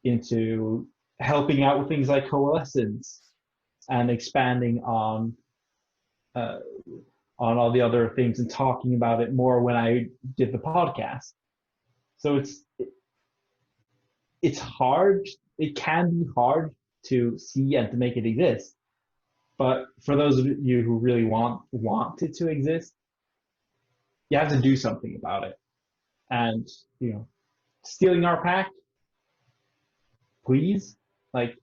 into helping out with things like coalescence and expanding on all the other things and talking about it more when I did the podcast. So it's hard. It can be hard to see and to make it exist. But for those of you who really want it to exist, you have to do something about it. And, stealing our pack, please. Like,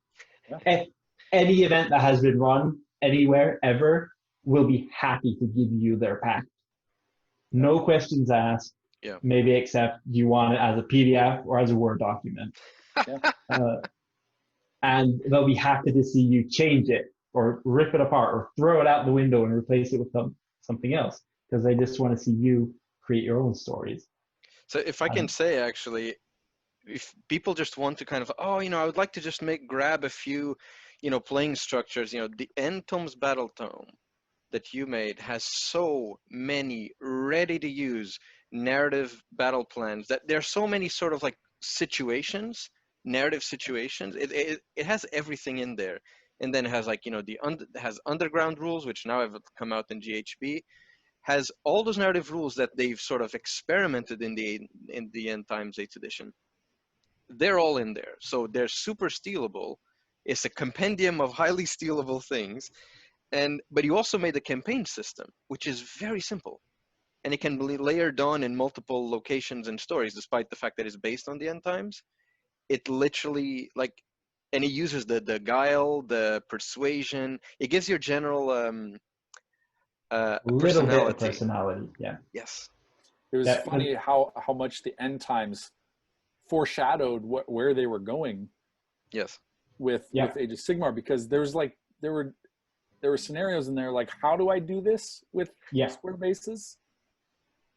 any event that has been run anywhere ever will be happy to give you their pack. No questions asked. Yeah. Maybe except do you want it as a PDF or as a Word document. And they'll be happy to see you change it or rip it apart or throw it out the window and replace it with something else, because they just want to see you create your own stories. So if I can say, actually, if people just want to kind of, I would like to just grab a few, playing structures, the End Tomes Battle Tome that you made has so many ready to use narrative battle plans that there are so many sort of like situations, narrative situations. It has everything in there. And then it has like, has underground rules, which now have come out in GHB, has all those narrative rules that they've sort of experimented in the End Times 8th edition. They're all in there. So they're super stealable. It's a compendium of highly stealable things. But you also made a campaign system, which is very simple. And it can be layered on in multiple locations and stories, despite the fact that it's based on the End Times. It literally, and it uses the guile, the persuasion. It gives your general a little personality. bit of personality, yeah. Yes. It was funny how much the End Times foreshadowed where they were going. Yes. With Age of Sigmar, because there were scenarios in there like, how do I do this with square bases?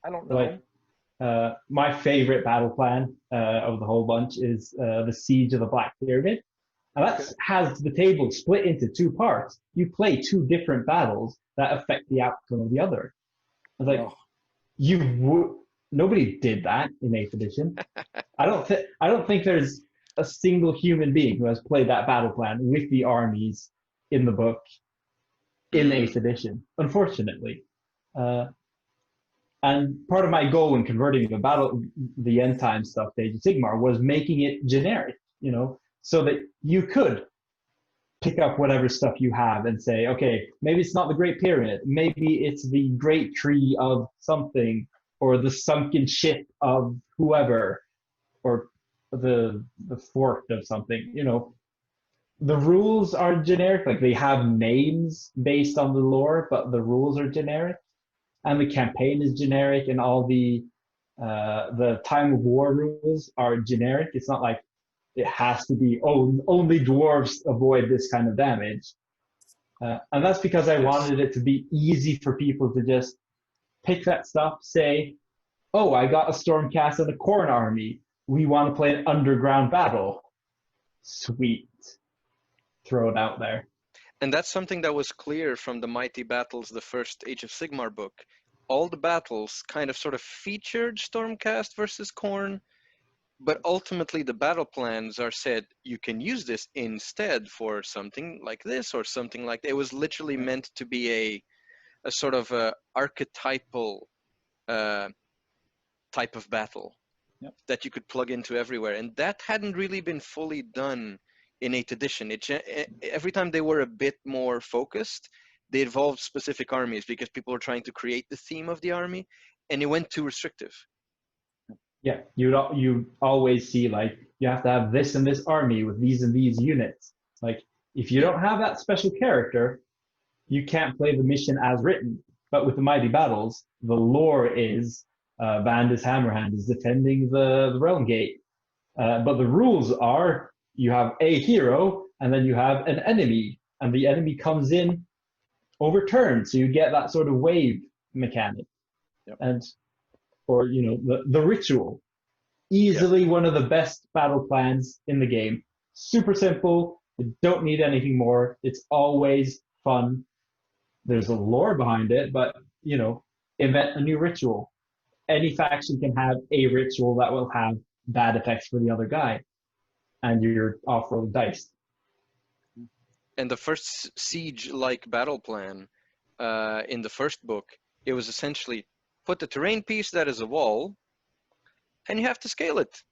I don't know. My favorite battle plan of the whole bunch is the Siege of the Black Pyramid. And that has the table split into two parts. You play two different battles that affect the outcome of the other. I was like, nobody did that in 8th edition. I don't think there's a single human being who has played that battle plan with the armies in the book in 8th edition, unfortunately. And part of my goal in converting the End Time stuff to Age of Sigmar was making it generic, so that you could pick up whatever stuff you have and say, okay, maybe it's not the Great Pyramid, maybe it's the Great Tree of something, or the sunken ship of whoever, or the fort of something. The rules are generic, like they have names based on the lore, but the rules are generic. And the campaign is generic, and all the time of war rules are generic. It's not like it has to be, only dwarves avoid this kind of damage. And that's because I wanted it to be easy for people to just pick that stuff, say, I got a Stormcast and a Khorne army. We want to play an underground battle. Sweet. Throw it out there. And that's something that was clear from the Mighty Battles, the first Age of Sigmar book. All the battles kind of sort of featured Stormcast versus Khorne, but ultimately the battle plans are said, you can use this instead for something like this or something like that. It was literally meant to be a sort of archetypal type of battle that you could plug into everywhere. And that hadn't really been fully done in 8th edition. Every time they were a bit more focused, they involved specific armies because people were trying to create the theme of the army, and it went too restrictive. Yeah, you always see like you have to have this and this army with these and these units. Like if you don't have that special character, you can't play the mission as written. But with the Mighty Battles, the lore is Vandus Hammerhand is defending the realm gate. But the rules are you have a hero and then you have an enemy, and the enemy comes in over turn, so you get that sort of wave mechanic. Yep. And or the ritual, easily one of the best battle plans in the game. Super simple. You don't need anything more. It's always fun. There's a lore behind it, but invent a new ritual. Any faction can have a ritual that will have bad effects for the other guy, and you're off rolling dice. And the first siege-like battle plan in the first book, it was essentially put the terrain piece that is a wall, and you have to scale it.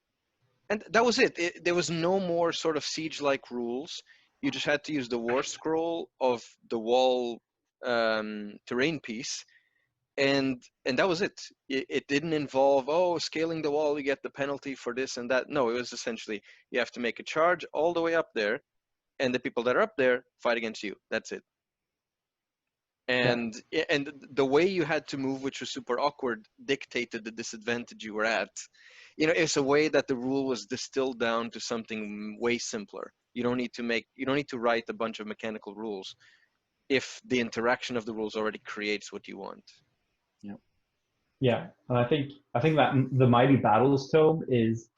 And that was it. There was no more sort of siege-like rules. You just had to use the war scroll of the wall terrain piece, and that was it. It didn't involve, scaling the wall, you get the penalty for this and that. No, it was essentially, you have to make a charge all the way up there, and the people that are up there fight against you. That's it. And the way you had to move, which was super awkward, dictated the disadvantage you were at. It's a way that the rule was distilled down to something way simpler. You don't need to write a bunch of mechanical rules if the interaction of the rules already creates what you want. Yeah, and I think that the Mighty Battles tome is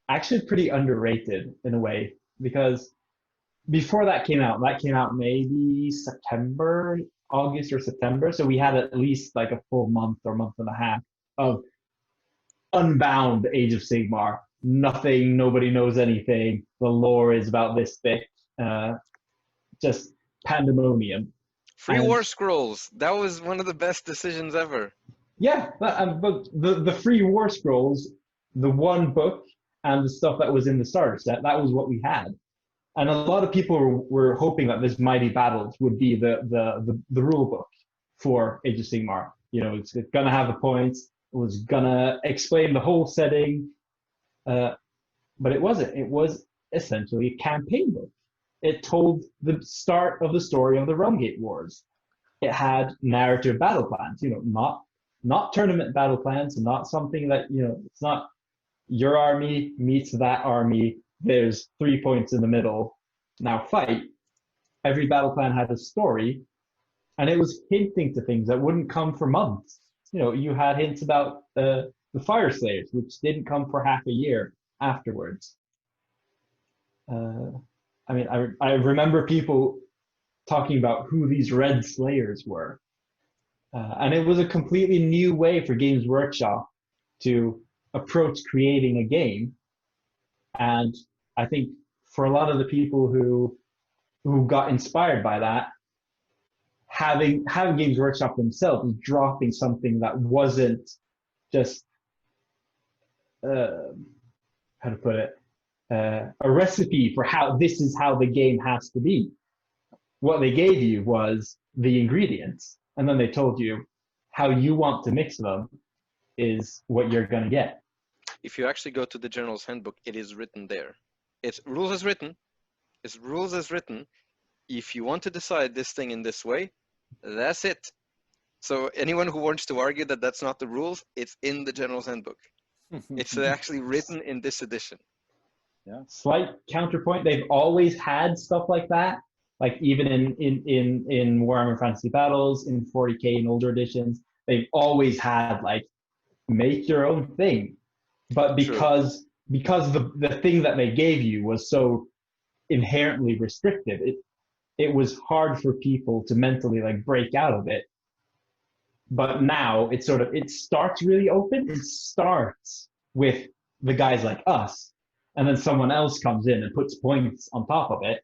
actually pretty underrated in a way, because before that came out maybe August or September, so we had at least like a full month or month and a half of unbound Age of Sigmar. Nothing, nobody knows anything. The lore is about this thick. Just pandemonium. Free war scrolls. That was one of the best decisions ever. Yeah, but the free war scrolls, the one book and the stuff that was in the starter set, that was what we had. And a lot of people were hoping that this Mighty Battles would be the rule book for Age of Sigmar. It's gonna have the points. It was gonna explain the whole setting, but it wasn't. It was essentially a campaign book. It told the start of the story of the Realmgate Wars. It had narrative battle plans. Not tournament battle plans. Not something that it's not your army meets that army. There's 3 points in the middle. Now fight. Every battle plan had a story, and it was hinting to things that wouldn't come for months. You had hints about the Fire Slayers, which didn't come for half a year afterwards. I remember people talking about who these Red Slayers were. And it was a completely new way for Games Workshop to approach creating a game. And I think for a lot of the people who got inspired by that, having Games Workshop themselves dropping something that wasn't just how to put it, a recipe for how this is how the game has to be. What they gave you was the ingredients, and then they told you how you want to mix them is what you're going to get. If you actually go to the General's Handbook, it is written there. It's rules as written. It's rules as written. If you want to decide this thing in this way, that's it. So anyone who wants to argue that that's not the rules, it's in the General's Handbook. It's actually written in this edition. Yeah. Slight counterpoint, they've always had stuff like that. Like even in Warhammer Fantasy Battles, in 40K and older editions, they've always had like make your own thing. But because the thing that they gave you was so inherently restricted, it was hard for people to mentally like break out of it. But now it starts really open. It starts with the guys like us, and then someone else comes in and puts points on top of it.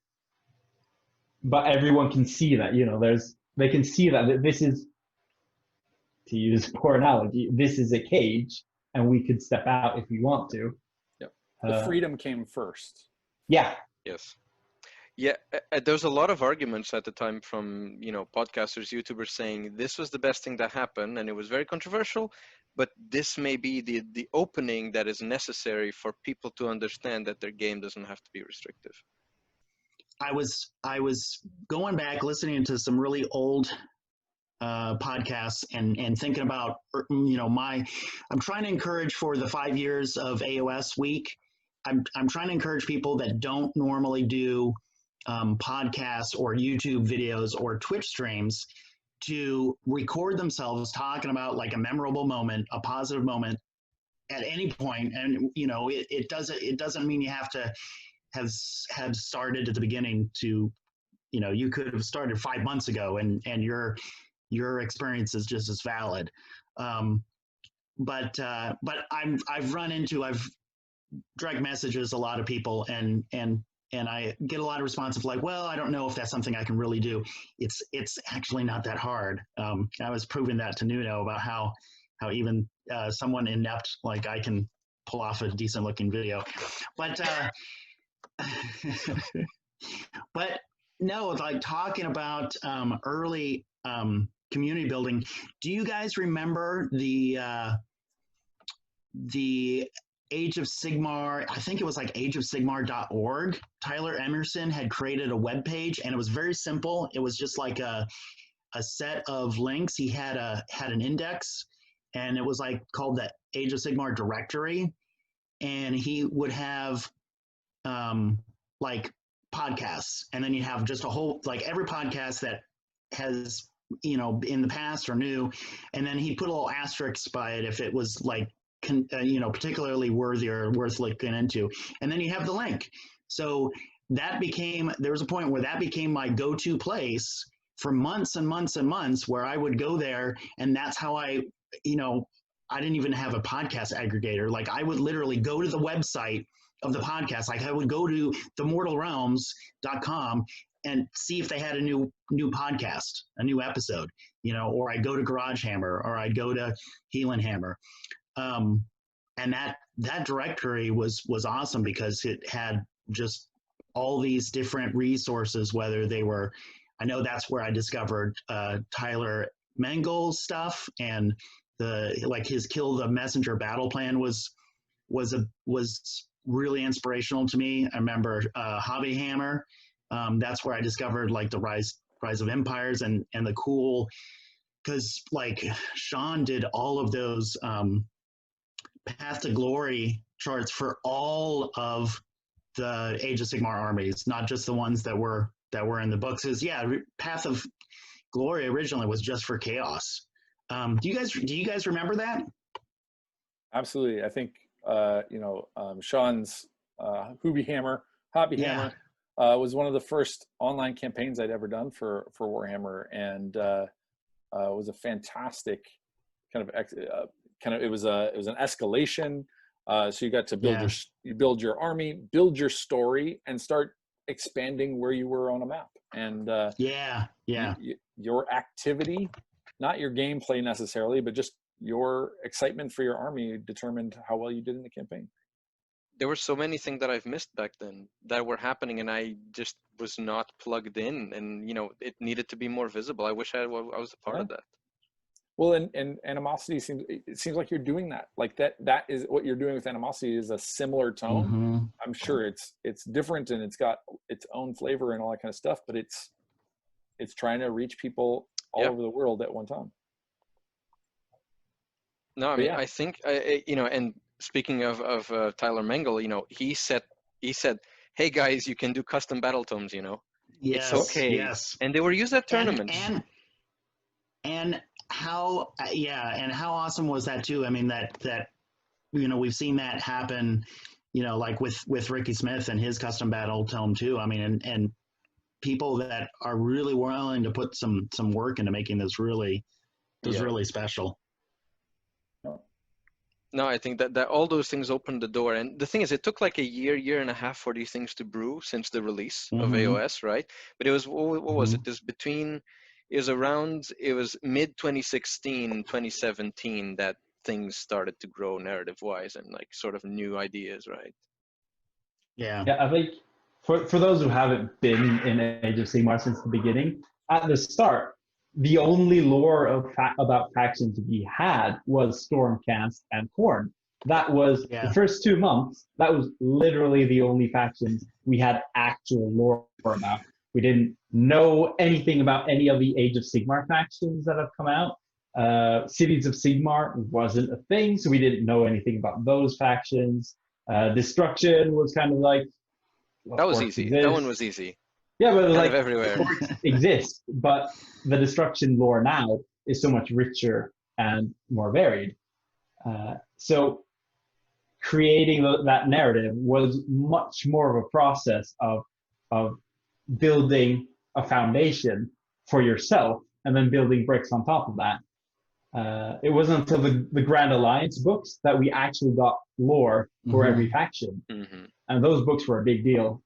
But everyone can see that, they can see that this is, to use a poor analogy, this is a cage, and we could step out if we want to. Yep. The freedom came first. Yeah. Yes. Yeah, there's a lot of arguments at the time from, podcasters, YouTubers saying this was the best thing that happened, and it was very controversial, but this may be the opening that is necessary for people to understand that their game doesn't have to be restrictive. I was going back listening to some really old podcasts and thinking about, you know, I'm trying to encourage for the 5 years of AOS week. I'm trying to encourage people that don't normally do podcasts or YouTube videos or Twitch streams to record themselves talking about like a memorable moment, a positive moment at any point. And, you know, it doesn't mean you have to have started at the beginning to, you know, you could have started 5 months ago and your experience is just as valid. But I've direct messages a lot of people and I get a lot of response of like, well, I don't know if that's something I can really do. It's actually not that hard. I was proving that to Nuno about how even someone inept like I can pull off a decent looking video. But but no, like talking about early community building. Do you guys remember the Age of Sigmar? I think it was like ageofsigmar.org. Tyler Emerson had created a web page, and it was very simple. It was just like a set of links. He had an index, and it was like called the Age of Sigmar directory, and he would have like podcasts, and then you have just a whole, like every podcast that has, you know, in the past or new, and then he put a little asterisk by it if it was like, you know, particularly worthy or worth looking into, and then you have the link. So that became, there was a point where that became my go-to place for months and months and months, where I would go there, and that's how I, you know, I didn't even have a podcast aggregator. Like I would literally go to the website of the podcast. Like I would go to themortalrealms.com and see if they had a new podcast, a new episode, you know, or I'd go to Garage Hammer, or I'd go to Healing Hammer. And that directory was awesome because it had just all these different resources, whether they were, I know that's where I discovered Tyler Mengel's stuff, and like his Kill the Messenger battle plan was really inspirational to me. I remember Hobby Hammer. That's where I discovered like the Rise of Empires and the cool, because like Sean did all of those Path to Glory charts for all of the Age of Sigmar armies, not just the ones that were in the books. Path of Glory originally was just for Chaos. Do you guys remember that? Absolutely. I think Sean's Hobby Hammer was one of the first online campaigns I'd ever done for Warhammer, and was a fantastic kind of it was an escalation. So you got to build your army, build your story, and start expanding where you were on a map. And your activity, not your gameplay necessarily, but just your excitement for your army determined how well you did in the campaign. There were so many things that I've missed back then that were happening, and I just was not plugged in, and you know, it needed to be more visible. I wish I was a part of that. Well, and Animosity seems like you're doing that. Like that is what you're doing with Animosity is a similar tone. Mm-hmm. I'm sure it's different and it's got its own flavor and all that kind of stuff, but it's trying to reach people all over the world at one time. No, I mean, I think and speaking of Tyler Mengel, you know, he said, "Hey guys, you can do custom battle tomes, you know, it's okay." Yes. And they were used at tournaments. And how awesome was that too? I mean, that you know, we've seen that happen, you know, like with Ricky Smith and his custom battle tome too. I mean, and people that are really willing to put some work into making this really special. No, I think that all those things opened the door. And the thing is, it took like a year and a half for these things to brew since the release of AOS, right? But it was, what was it? It was mid 2016, 2017 that things started to grow narrative-wise and like sort of new ideas, right? Yeah, I think for those who haven't been in Age of Sigmar since the beginning, at the start, the only lore about factions we had was Stormcast and Khorne. That was the first 2 months. That was literally the only factions we had actual lore about. We didn't know anything about any of the Age of Sigmar factions that have come out. Cities of Sigmar wasn't a thing, so we didn't know anything about those factions. Destruction was kind of like, That was easy. That one was easy. Yeah, but it was Kind like of everywhere. Orcs exist, but the destruction lore now is so much richer and more varied. So creating that narrative was much more of a process of building a foundation for yourself and then building bricks on top of that. It wasn't until the Grand Alliance books that we actually got lore for every faction. And those books were a big deal,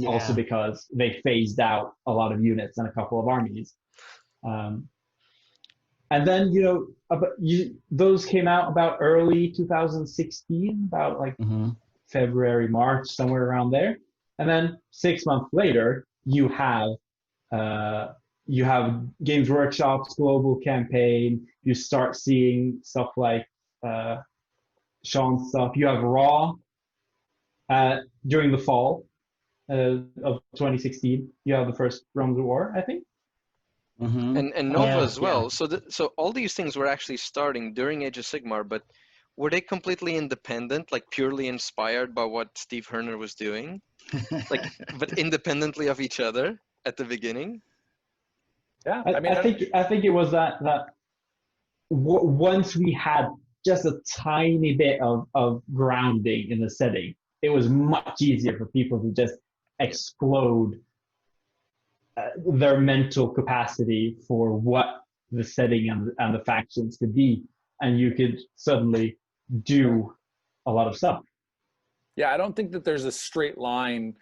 also because they phased out a lot of units and a couple of armies. And then, those came out about early 2016, about like February, March, somewhere around there. And then 6 months later, you have Games Workshop's global campaign. You start seeing stuff like Sean's stuff. You have Raw during the fall of 2016. You have the first Realms of War, I think. And Nova as well. So all these things were actually starting during Age of Sigmar, but were they completely independent, like purely inspired by what Steve Herner was doing, like, but independently of each other at the beginning? Yeah, I think it was that once we had just a tiny bit of grounding in the setting, it was much easier for people to just explode their mental capacity for what the setting and the factions could be, and you could suddenly do a lot of stuff. Yeah, I don't think that there's a straight line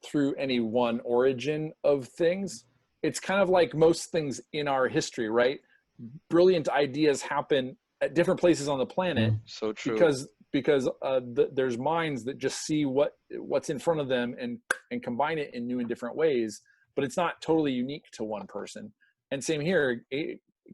through any one origin of things. It's kind of like most things in our history, right? Brilliant ideas happen at different places on the planet. So true. Because there's minds that just see what's in front of them and combine it in new and different ways. But it's not totally unique to one person. And same here,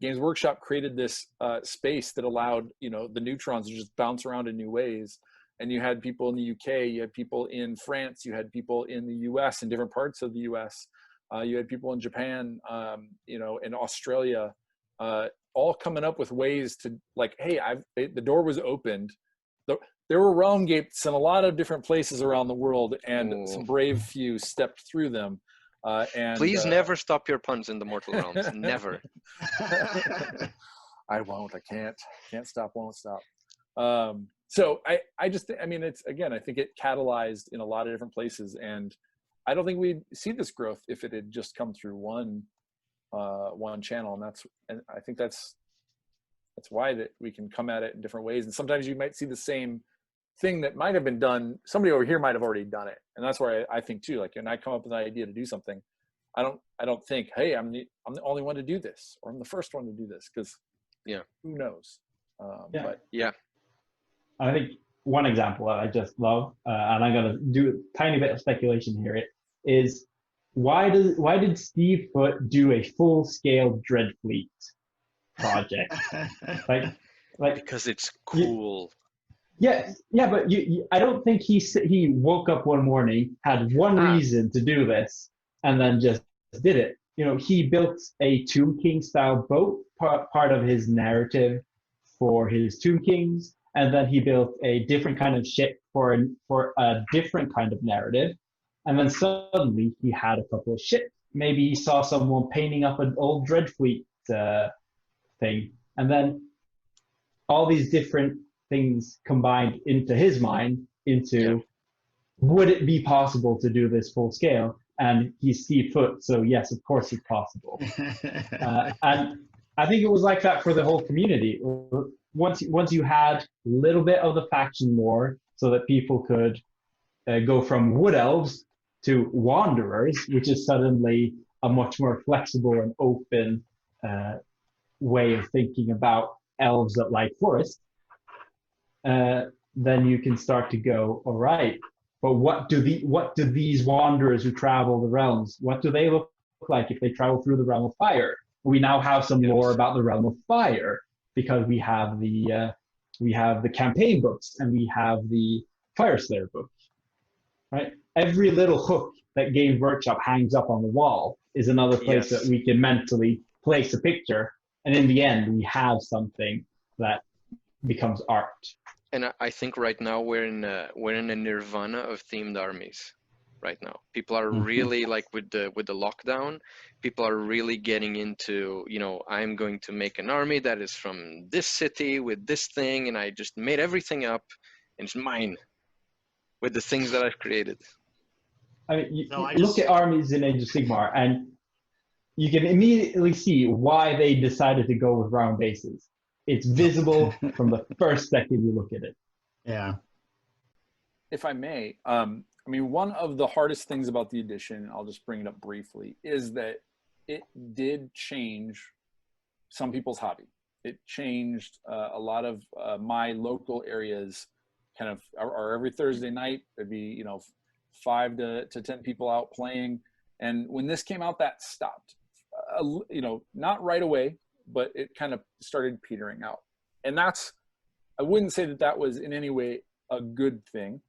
Games Workshop created this space that allowed the neutrons to just bounce around in new ways. And you had people in the UK, you had people in France, you had people in the US, in different parts of the US. You had people in Japan, in Australia, all coming up with ways to, like, hey, the door was opened. There were realm gates in a lot of different places around the world, and some brave few stepped through them. Please never stop your puns in the Mortal Realms. Never. I won't. I can't stop. Won't stop. So I just, it's, again, I think it catalyzed in a lot of different places, and I don't think we'd see this growth if it had just come through one channel, and I think that's why that we can come at it in different ways. And sometimes you might see the same thing that might have been done. Somebody over here might have already done it, and that's where I think too. Like, when I come up with an idea to do something, I don't think, hey, I'm the only one to do this, or I'm the first one to do this, because who knows? But I think one example that I just love, and I'm going to do a tiny bit of speculation here, is why did Steve Foote do a full-scale Dreadfleet project? like because it's cool. But I don't think he woke up one morning, had one reason to do this, and then just did it. He built a Tomb King style boat, part of his narrative for his Tomb Kings. And then he built a different kind of ship for a different kind of narrative. And then suddenly he had a couple of ships. Maybe he saw someone painting up an old Dreadfleet thing. And then all these different things combined into his mind into, would it be possible to do this full scale? And he's Steve Foote, so yes, of course it's possible. And I think it was like that for the whole community. Once you had a little bit of the faction lore, so that people could go from wood elves to wanderers, which is suddenly a much more flexible and open way of thinking about elves that like forest, then you can start to go, all right, but what do these wanderers who travel the realms, what do they look like if they travel through the realm of fire? We now have some lore about the realm of fire, because we have the campaign books and we have the Fire Slayer book, right? Every little hook that Games Workshop hangs up on the wall is another place Yes. that we can mentally place a picture. And in the end, we have something that becomes art. And I think right now we're in a nirvana of themed armies. Right now, people are really like with the lockdown. People are really getting into, I'm going to make an army that is from this city with this thing, and I just made everything up, and it's mine with the things that I've created. I mean, you look at armies in Age of Sigmar, and you can immediately see why they decided to go with round bases. It's visible from the first second you look at it. Yeah. If I may, I mean, one of the hardest things about the edition, I'll just bring it up briefly, is that it did change some people's hobby. It changed a lot of my local areas. Kind of, or every Thursday night, there'd be 5 to 10 people out playing. And when this came out, that stopped. Not right away, but it kind of started petering out. And that's, I wouldn't say that was in any way a good thing.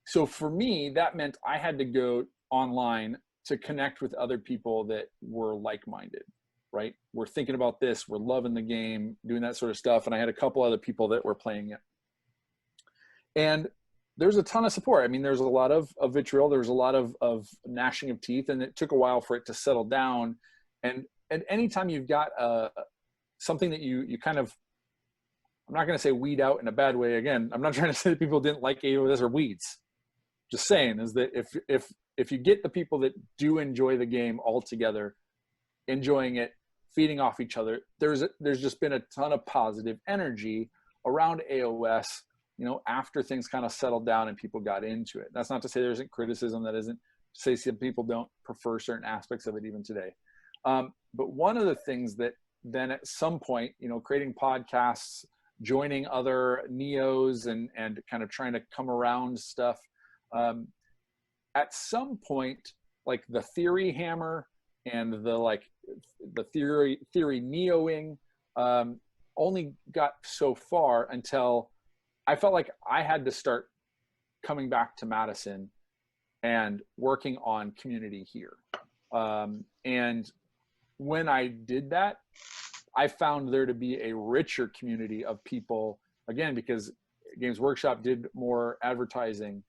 So for me, that meant I had to go online to connect with other people that were like-minded, right? We're thinking about this, we're loving the game, doing that sort of stuff. And I had a couple other people that were playing it. And there's a ton of support. I mean, there's a lot of vitriol, there's a lot of gnashing of teeth, and it took a while for it to settle down. And anytime you've got something that you kind of, I'm not going to say weed out in a bad way. Again, I'm not trying to say that people didn't like AOS or weeds. Just saying is that if you get the people that do enjoy the game all together, enjoying it, feeding off each other, there's just been a ton of positive energy around AOS, after things kind of settled down and people got into it. That's not to say there isn't criticism, that isn't to say some people don't prefer certain aspects of it even today. But one of the things that then at some point, creating podcasts, joining other neos and kind of trying to come around stuff, at some point, like the theory hammer and the theory neoing only got so far until I felt like I had to start coming back to Madison and working on community here. And when I did that, I found there to be a richer community of people, again, because Games Workshop did more advertising.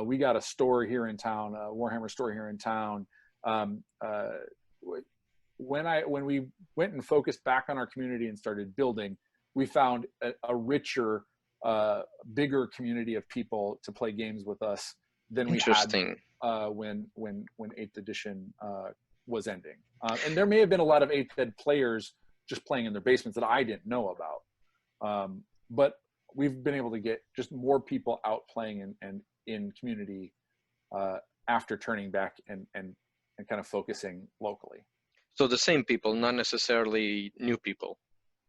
We got a store here in town, a Warhammer store here in town. When we went and focused back on our community and started building, we found a richer, bigger community of people to play games with us than we had when 8th edition was ending. And there may have been a lot of 8th ed players just playing in their basements that I didn't know about. But we've been able to get just more people out playing and in community after turning back and kind of focusing locally. So the same people, not necessarily new people.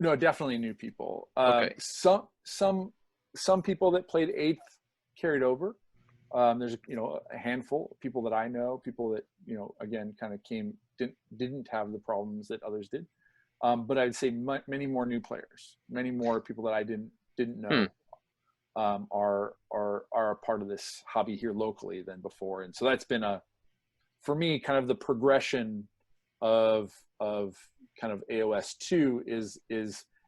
No, definitely new people. Okay. Some people that played 8th carried over. There's a handful of people that I know, people that again kind of didn't have the problems that others did. But I'd say many more new players, many more people that I didn't know are a part of this hobby here locally than before. And so that's been for me, kind of the progression of kind of AOS 2 is,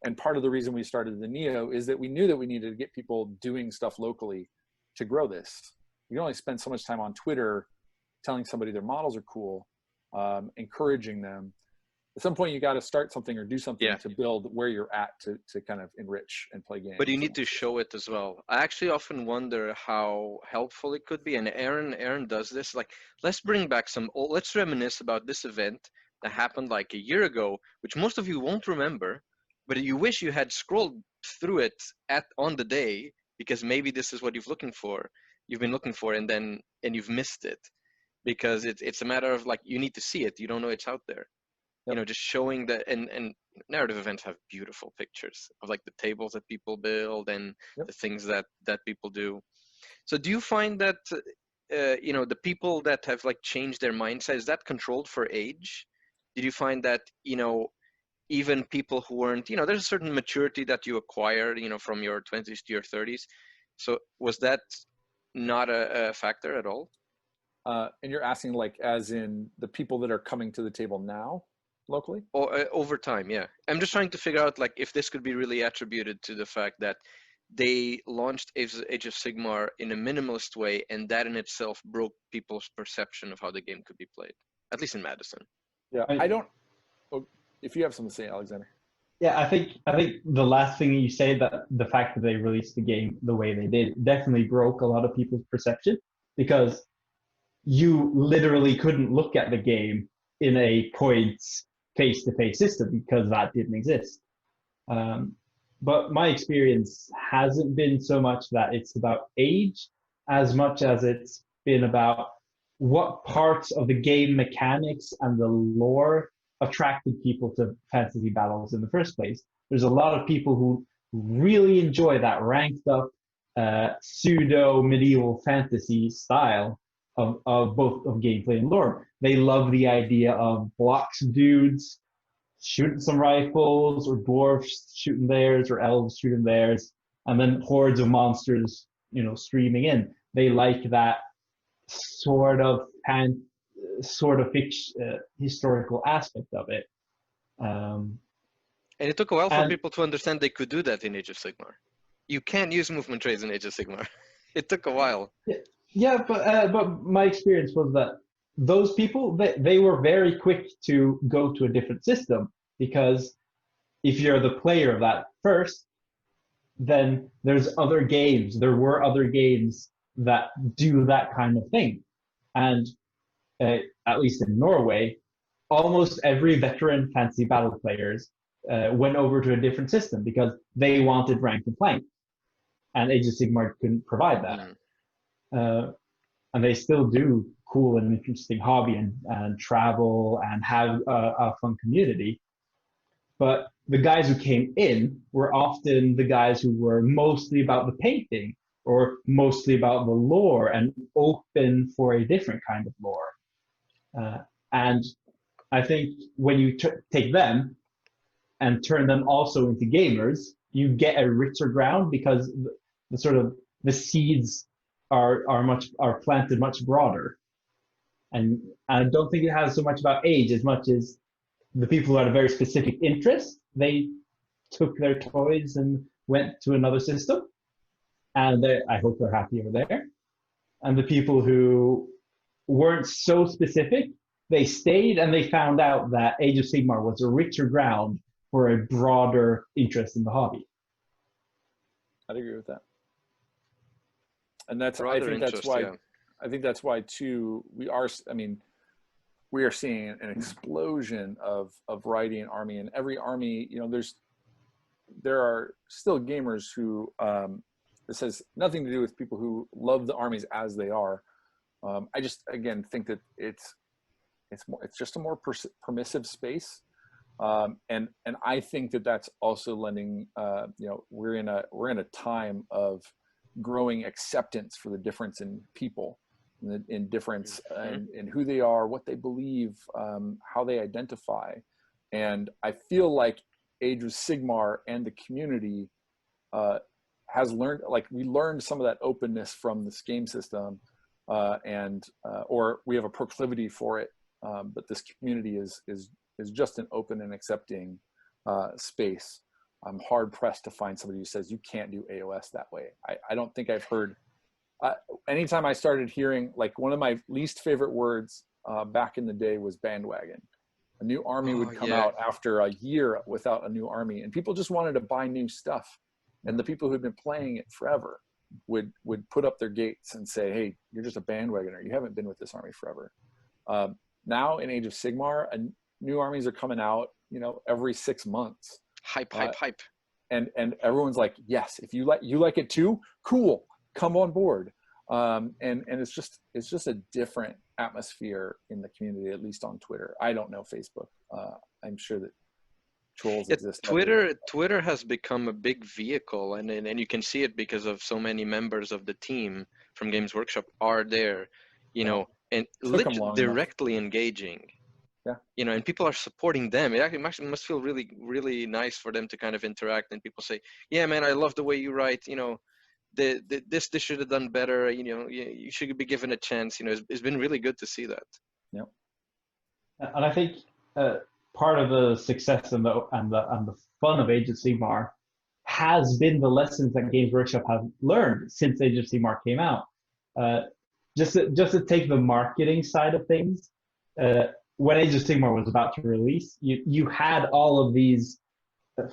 and part of the reason we started the Neo is that we knew that we needed to get people doing stuff locally to grow this. You can only spend so much time on Twitter telling somebody their models are cool, encouraging them. At some point, you got to start something or do something to build where you're at to kind of enrich and play games. But you need to show it as well. I actually often wonder how helpful it could be. And Aaron does this. Like, let's bring back let's reminisce about this event that happened like a year ago, which most of you won't remember, but you wish you had scrolled through it on the day, because maybe this is what you've been looking for, and you've missed it, because it's a matter of like, you need to see it. You don't know it's out there. Yep. Just showing that, and narrative events have beautiful pictures of like the tables that people build and the things that people do. So do you find that, the people that have like changed their mindset, is that controlled for age? Did you find that, even people who weren't, there's a certain maturity that you acquire, from your 20s to your 30s. So was that not a factor at all? And you're asking like, as in the people that are coming to the table now, locally? Or over time, yeah. I'm just trying to figure out like if this could be really attributed to the fact that they launched Age of Sigmar in a minimalist way, and that in itself broke people's perception of how the game could be played, at least in Madison. Yeah, I don't. Oh, if you have something to say, Alexander. Yeah, I think the last thing you say, that the fact that they released the game the way they did definitely broke a lot of people's perception, because you literally couldn't look at the game in a points face-to-face system because that didn't exist. But my experience hasn't been so much that it's about age as much as it's been about what parts of the game mechanics and the lore attracted people to fantasy battles in the first place. There's a lot of people who really enjoy that ranked up pseudo medieval fantasy style of both of gameplay and lore. They love the idea of blocks of dudes shooting some rifles, or dwarfs shooting theirs, or elves shooting theirs, and then hordes of monsters, streaming in. They like that sort of historical aspect of it. And it took a while for people to understand they could do that in Age of Sigmar. You can't use movement traits in Age of Sigmar. It took a while. Yeah, but my experience was that those people, they were very quick to go to a different system, because if you're the player of that first, then there were other games that do that kind of thing. And at least in Norway, almost every veteran fantasy battle players went over to a different system because they wanted rank and flank, and Age of Sigmar couldn't provide that. And they still do cool and interesting hobby and travel and have a fun community. But the guys who came in were often the guys who were mostly about the painting or mostly about the lore and open for a different kind of lore. And I think when you take them and turn them also into gamers, you get a richer ground, because the seeds are planted much broader. And I don't think it has so much about age as much as the people who had a very specific interest. They took their toys and went to another system, and I hope they're happy over there. And the people who weren't so specific, they stayed, and they found out that Age of Sigmar was a richer ground for a broader interest in the hobby. I'd agree with that. And I think that's why too, we are seeing an explosion of variety in army, and every army, there are still gamers who, this has nothing to do with people who love the armies as they are. I just, again, think that it's just a more permissive space. And I think that that's also lending, we're in a time of growing acceptance for the difference in people, in difference in who they are, what they believe, how they identify. And I feel like Age of Sigmar and the community has learned, we learned some of that openness from this game system, or we have a proclivity for it. But this community is just an open and accepting space. I'm hard pressed to find somebody who says you can't do AOS that way. I don't think I've heard. Anytime I started hearing, one of my least favorite words back in the day was bandwagon. A new army would come out after a year without a new army, and people just wanted to buy new stuff. And the people who'd been playing it forever would put up their gates and say, "Hey, you're just a bandwagoner. You haven't been with this army forever." Now in Age of Sigmar, new armies are coming out, every 6 months. Hype. And everyone's like, yes, if you like it too, cool, come on board. And it's just a different atmosphere in the community, at least on Twitter. I don't know Facebook. I'm sure that trolls exist. Twitter has become a big vehicle, and you can see it because of so many members of the team from Games Workshop are there, and directly engaging. Yeah. And people are supporting them. It actually must feel really, really nice for them to kind of interact, and people say, "Yeah, man, I love the way you write. this should have done better. You should be given a chance. It's been really good to see that. Yep. And I think part of the success and the fun of Age of Sigmar has been the lessons that Games Workshop have learned since Age of Sigmar came out. Just to take the marketing side of things, when Age of Sigmar was about to release, you had all of these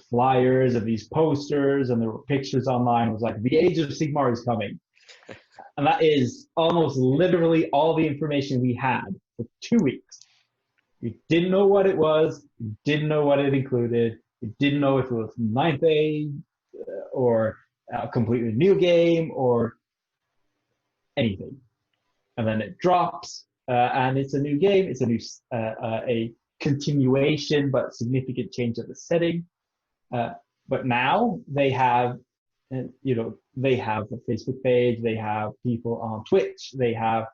flyers and these posters, and there were pictures online. It was like, the Age of Sigmar is coming. And that is almost literally all the information we had for 2 weeks. We didn't know what it was, we didn't know what it included, we didn't know if it was 9th Age or a completely new game or anything. And then it drops, and it's a new game, it's a new a continuation but significant change of the setting. But now they have, they have a Facebook page, they have people on Twitch, they have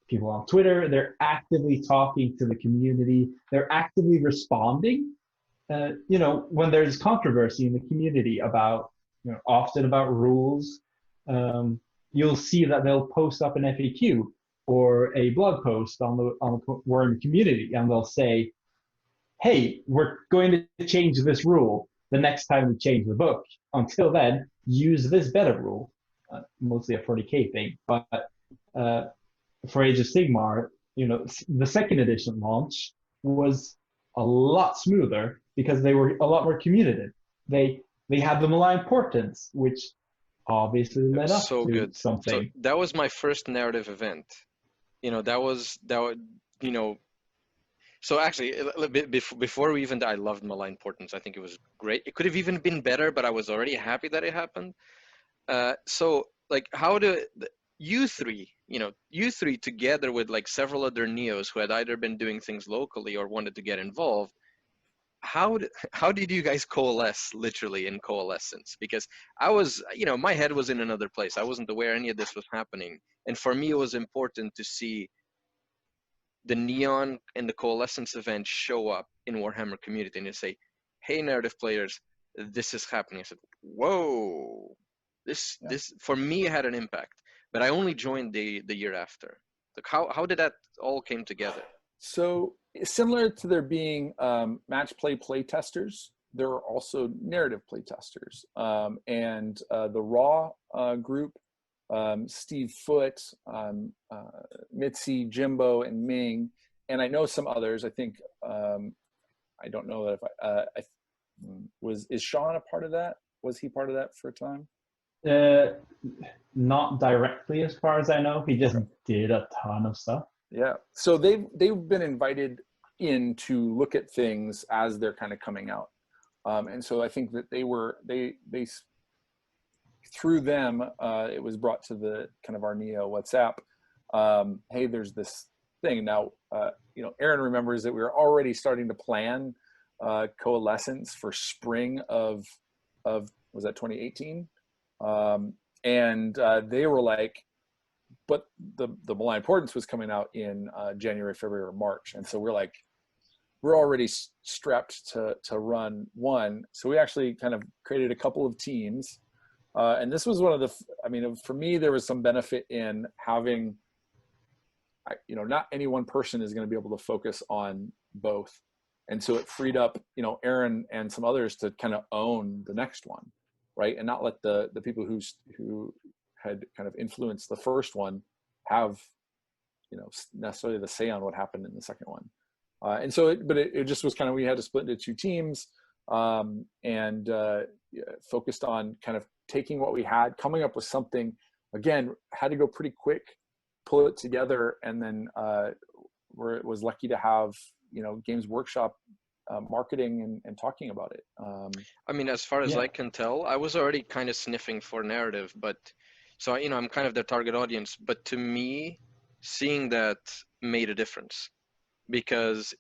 people on Twitter. They're actively talking to the community. They're actively responding. When there's controversy in the community about, often about rules, you'll see that they'll post up an FAQ or a blog post on the Worm community, and they'll say, hey, we're going to change this rule the next time we change the book. Until then, use this better rule. Mostly a 40k thing, but for Age of Sigmar, the second edition launch was a lot smoother because they were a lot more communicative. They had the malign portents, which obviously led up to something. So that was my first narrative event. So actually, a bit before we even, I loved malign portents. I think it was great. It could have even been better, but I was already happy that it happened. So like, how do you three together with like several other neos who had either been doing things locally or wanted to get involved, how did you guys coalesce literally in coalescence? Because I was, my head was in another place. I wasn't aware any of this was happening. And for me, it was important to see the Neon and the Coalescence event show up in Warhammer community and to say, hey, narrative players, this is happening. I said, whoa, this for me had an impact. But I only joined the year after. Like, how did that all came together? So similar to there being match play testers, there are also narrative play testers. And the Raw group, Steve Foote, Mitzi, Jimbo, and Ming, and I know some others. I think I don't know if is Sean a part of that? Was he part of that for a time? Not directly, as far as I know. He just did a ton of stuff. Yeah. So they've been invited in to look at things as they're kind of coming out, and so I think that they through them, it was brought to the kind of our Neo WhatsApp. Hey, there's this thing now. Aaron remembers that we were already starting to plan coalescence for spring of was that 2018, and they were like, but the malign portents was coming out in January, February, or March, and so we're like, we're already strapped to run one. So we actually kind of created a couple of teams. And this was one of the, for me, there was some benefit in having, not any one person is going to be able to focus on both. And so it freed up, Aaron and some others to kind of own the next one, right? And not let the people who had kind of influenced the first one have, necessarily the say on what happened in the second one. And so, it just was kind of, we had to split into two teams and focused on kind of taking what we had, coming up with something. Again, had to go pretty quick, pull it together, and then was lucky to have Games Workshop marketing and talking about it. As far as I can tell, I was already kind of sniffing for narrative, but so I'm kind of their target audience. But to me, seeing that made a difference because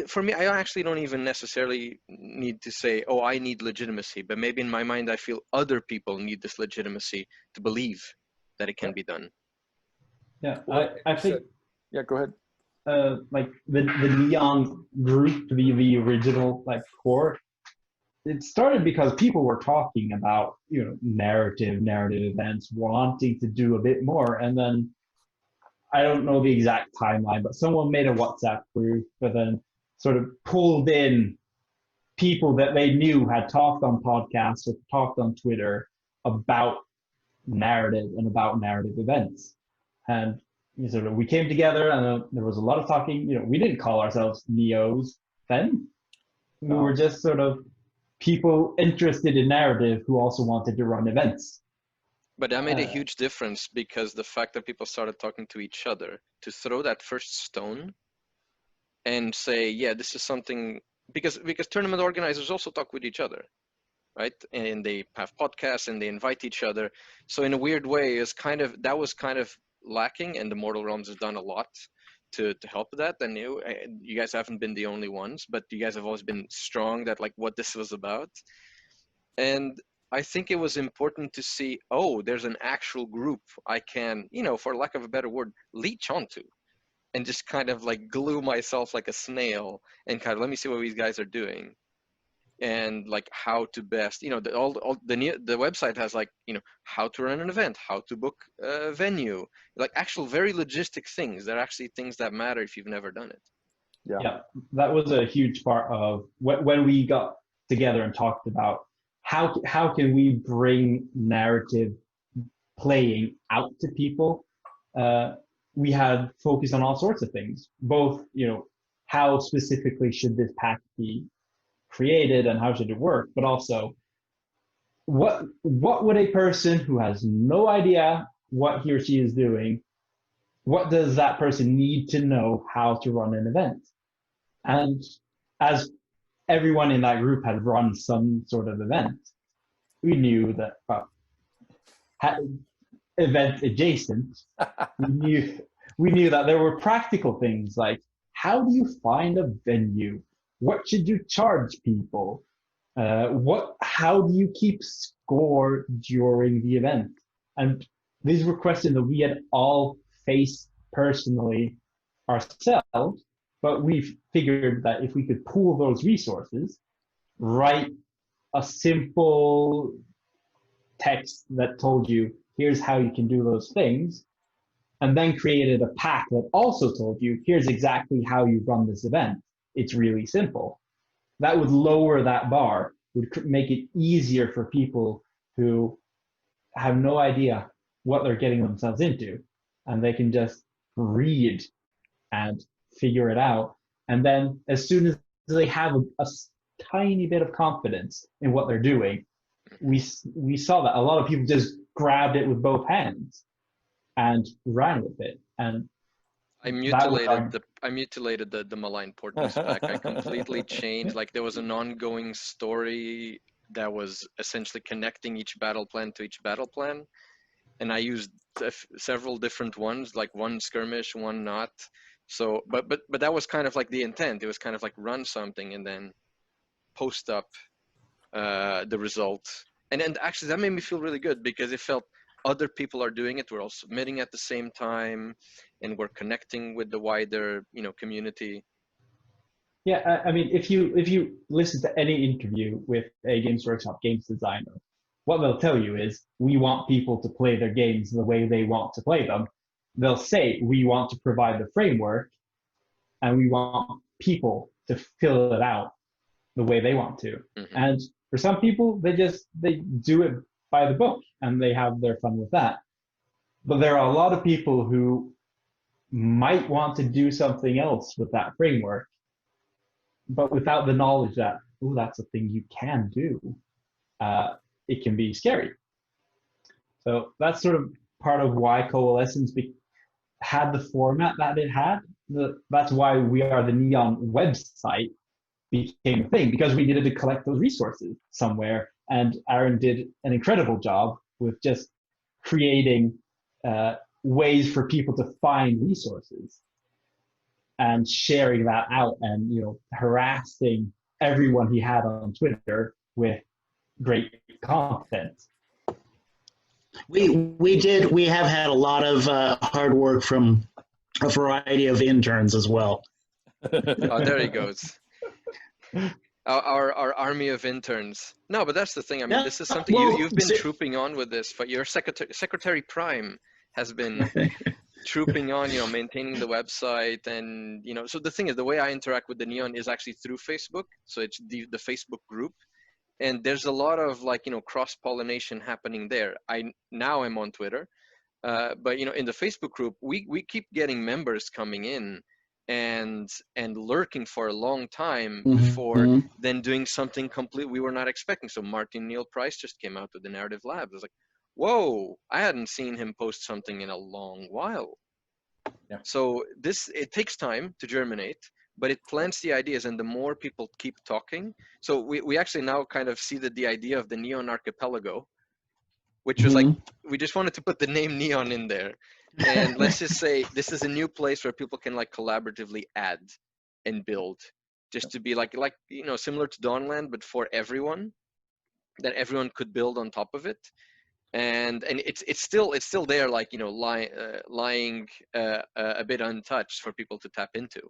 for me, I actually don't even necessarily need to say, oh, I need legitimacy, but maybe in my mind, I feel other people need this legitimacy to believe that it can be done. Yeah, I think. Yeah, go ahead. Like the Neon group, the original core, it started because people were talking about, narrative events, wanting to do a bit more. And then I don't know the exact timeline, but someone made a WhatsApp group and then sort of pulled in people that they knew had talked on podcasts or talked on Twitter about narrative and about narrative events. And sort of we came together and there was a lot of talking. We didn't call ourselves Neos then. We were just sort of people interested in narrative who also wanted to run events. But that made a huge difference, because the fact that people started talking to each other, to throw that first stone and say, yeah, this is something, because tournament organizers also talk with each other, right? And they have podcasts and they invite each other. So in a weird way, that was kind of lacking, and the Mortal Realms has done a lot to help that. And you guys haven't been the only ones, but you guys have always been strong that like what this was about. And I think it was important to see, there's an actual group I can, for lack of a better word, leech onto, and just kind of like glue myself like a snail and kind of let me see what these guys are doing. And like how to best, the website has like, how to run an event, how to book a venue, like actual very logistic things. They're actually things that matter if you've never done it. Yeah, that was a huge part of when we got together and talked about how can we bring narrative playing out to people. We had focused on all sorts of things, both, how specifically should this pack be created and how should it work, but also what would a person who has no idea what he or she is doing, what does that person need to know how to run an event? And as everyone in that group had run some sort of event, we knew that event adjacent, we knew that there were practical things like, how do you find a venue? What should you charge people? How do you keep score during the event? And these were questions that we had all faced personally ourselves, but we figured that if we could pool those resources, write a simple text that told you, here's how you can do those things, and then created a pack that also told you, here's exactly how you run this event. It's really simple. That would lower that bar, would make it easier for people who have no idea what they're getting themselves into, and they can just read and figure it out. And then as soon as they have a tiny bit of confidence in what they're doing, we saw that a lot of people just grabbed it with both hands and ran with it. And I mutilated the Malign Portents pack. I completely changed. Like there was an ongoing story that was essentially connecting each battle plan to each battle plan, and I used several different ones, like one skirmish, one not. So, but that was kind of like the intent. It was kind of like run something and then post up the result. And actually that made me feel really good, because it felt other people are doing it. We're all submitting at the same time, and we're connecting with the wider, community. Yeah, I mean, if you listen to any interview with a Games Workshop games designer, what they'll tell you is, we want people to play their games the way they want to play them. They'll say, we want to provide the framework, and we want people to fill it out the way they want to. Mm-hmm. And for some people, they do it by the book, and they have their fun with that. But there are a lot of people who might want to do something else with that framework, but without the knowledge that, oh, that's a thing you can do. It can be scary. So that's sort of part of why Coalescence had the format that it had. That's why We Are the Neon website became a thing, because we needed to collect those resources somewhere. And Aaron did an incredible job with just creating ways for people to find resources and sharing that out, and harassing everyone he had on Twitter with great content. We have had a lot of hard work from a variety of interns as well. Oh, there he goes. our army of interns. No, but that's the thing. I mean, Yeah, this is something well, you've been see- trooping on with this. But your secretary prime has been trooping on, maintaining the website, and so the thing is, the way I interact with the Neon is actually through Facebook. So it's the Facebook group, and there's a lot of cross pollination happening there. I'm on Twitter, but in the Facebook group, we keep getting members coming in and lurking for a long time before then doing something complete we were not expecting. So Martin Neil Price just came out with the Narrative Labs. I was like, whoa, I hadn't seen him post something in a long while. Yeah. So it takes time to germinate, but it plants the ideas, and the more people keep talking. So we actually now kind of see that the idea of the Neon Archipelago, which was like, we just wanted to put the name Neon in there. And let's just say this is a new place where people can collaboratively add and build, just to be similar to Dawnland, but for everyone, that everyone could build on top of it. And it's still there, lying a bit untouched for people to tap into,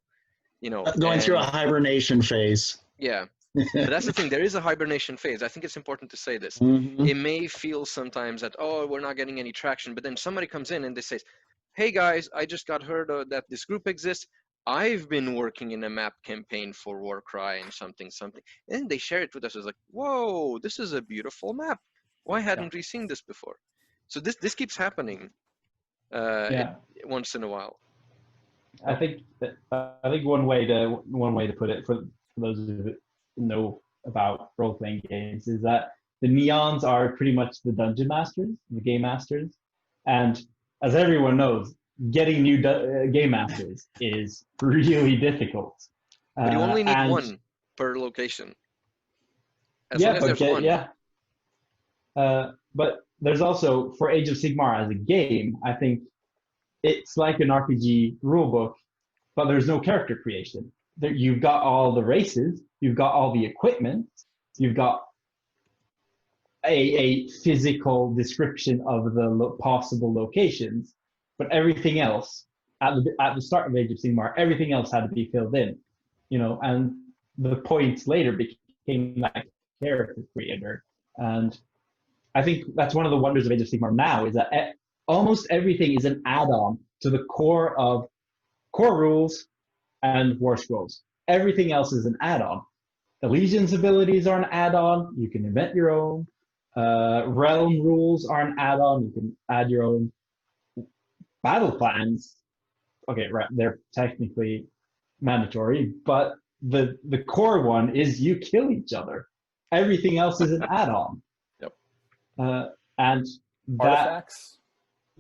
going through a hibernation phase. Yeah. But that's the thing, there is a hibernation phase. I think it's important to say this. It may feel sometimes that, we're not getting any traction, but then somebody comes in and they say, hey guys, I just got heard that this group exists. I've been working in a map campaign for Warcry and something. And they share it with us. It's like, whoa, this is a beautiful map. Why hadn't we seen this before? So this keeps happening once in a while. I think one way to put it for those who know about role-playing games is that the Neons are pretty much the dungeon masters, the game masters, and as everyone knows, getting new game masters is really difficult. But you only need one per location. As long as there's one. Yeah. But there's also, for Age of Sigmar as a game, I think it's like an RPG rulebook, but there's no character creation. You've got all the races, you've got all the equipment, you've got a physical description of the possible locations, but everything else at the start of Age of Sigmar, everything else had to be filled in, and the points later became that character creator. And I think that's one of the wonders of Age of Sigmar now, is that almost everything is an add-on to the core rules and War Scrolls. Everything else is an add-on. The Legion's abilities are an add-on. You can invent your own. Realm rules are an add-on. You can add your own. Battle plans, okay, right, they're technically mandatory, but the core one is you kill each other. Everything else is an add-on. Yep. And artifacts.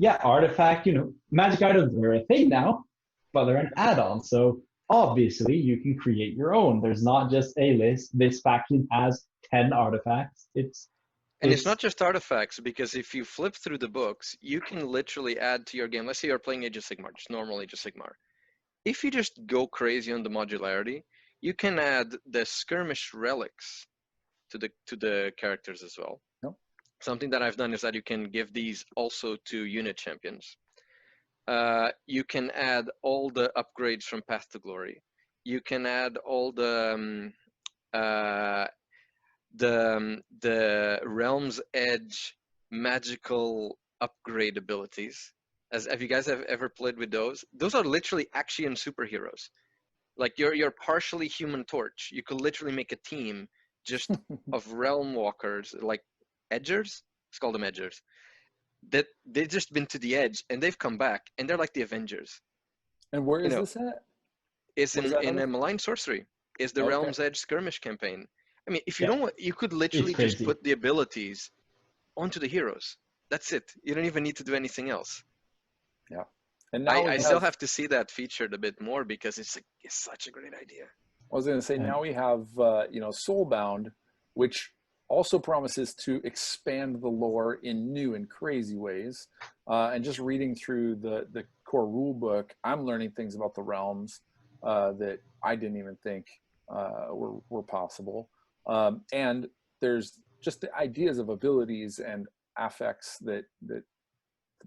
Artifact. Magic items are a thing now, but they're an add-on. So obviously, you can create your own. There's not just a list. This faction has 10 artifacts. It's not just artifacts, because if you flip through the books, you can literally add to your game. Let's say you're playing Age of Sigmar, just normal Age of Sigmar. If you just go crazy on the modularity, you can add the skirmish relics to the characters as well. Yep. Something that I've done is that you can give these also to unit champions. You can add all the upgrades from Path to Glory. You can add all the Realm's Edge magical upgrade abilities. Have you guys ever played with those? Those are literally Axiom superheroes. Like you're partially Human Torch. You could literally make a team just of Realm Walkers, like Edgers. Let's call them Edgers. That they've just been to the Edge and they've come back and they're like the Avengers. And where is this at? It's in a Malign Sorcery. Is the Realm's Edge skirmish campaign. I mean, if you don't want, you could literally just put the abilities onto the heroes. That's it. You don't even need to do anything else. Yeah. And now I still have to see that featured a bit more, because it's such a great idea. I was going to say, now we have Soulbound, which also promises to expand the lore in new and crazy ways. And just reading through the core rule book, I'm learning things about the realms that I didn't even think were possible. And there's just the ideas of abilities and affects that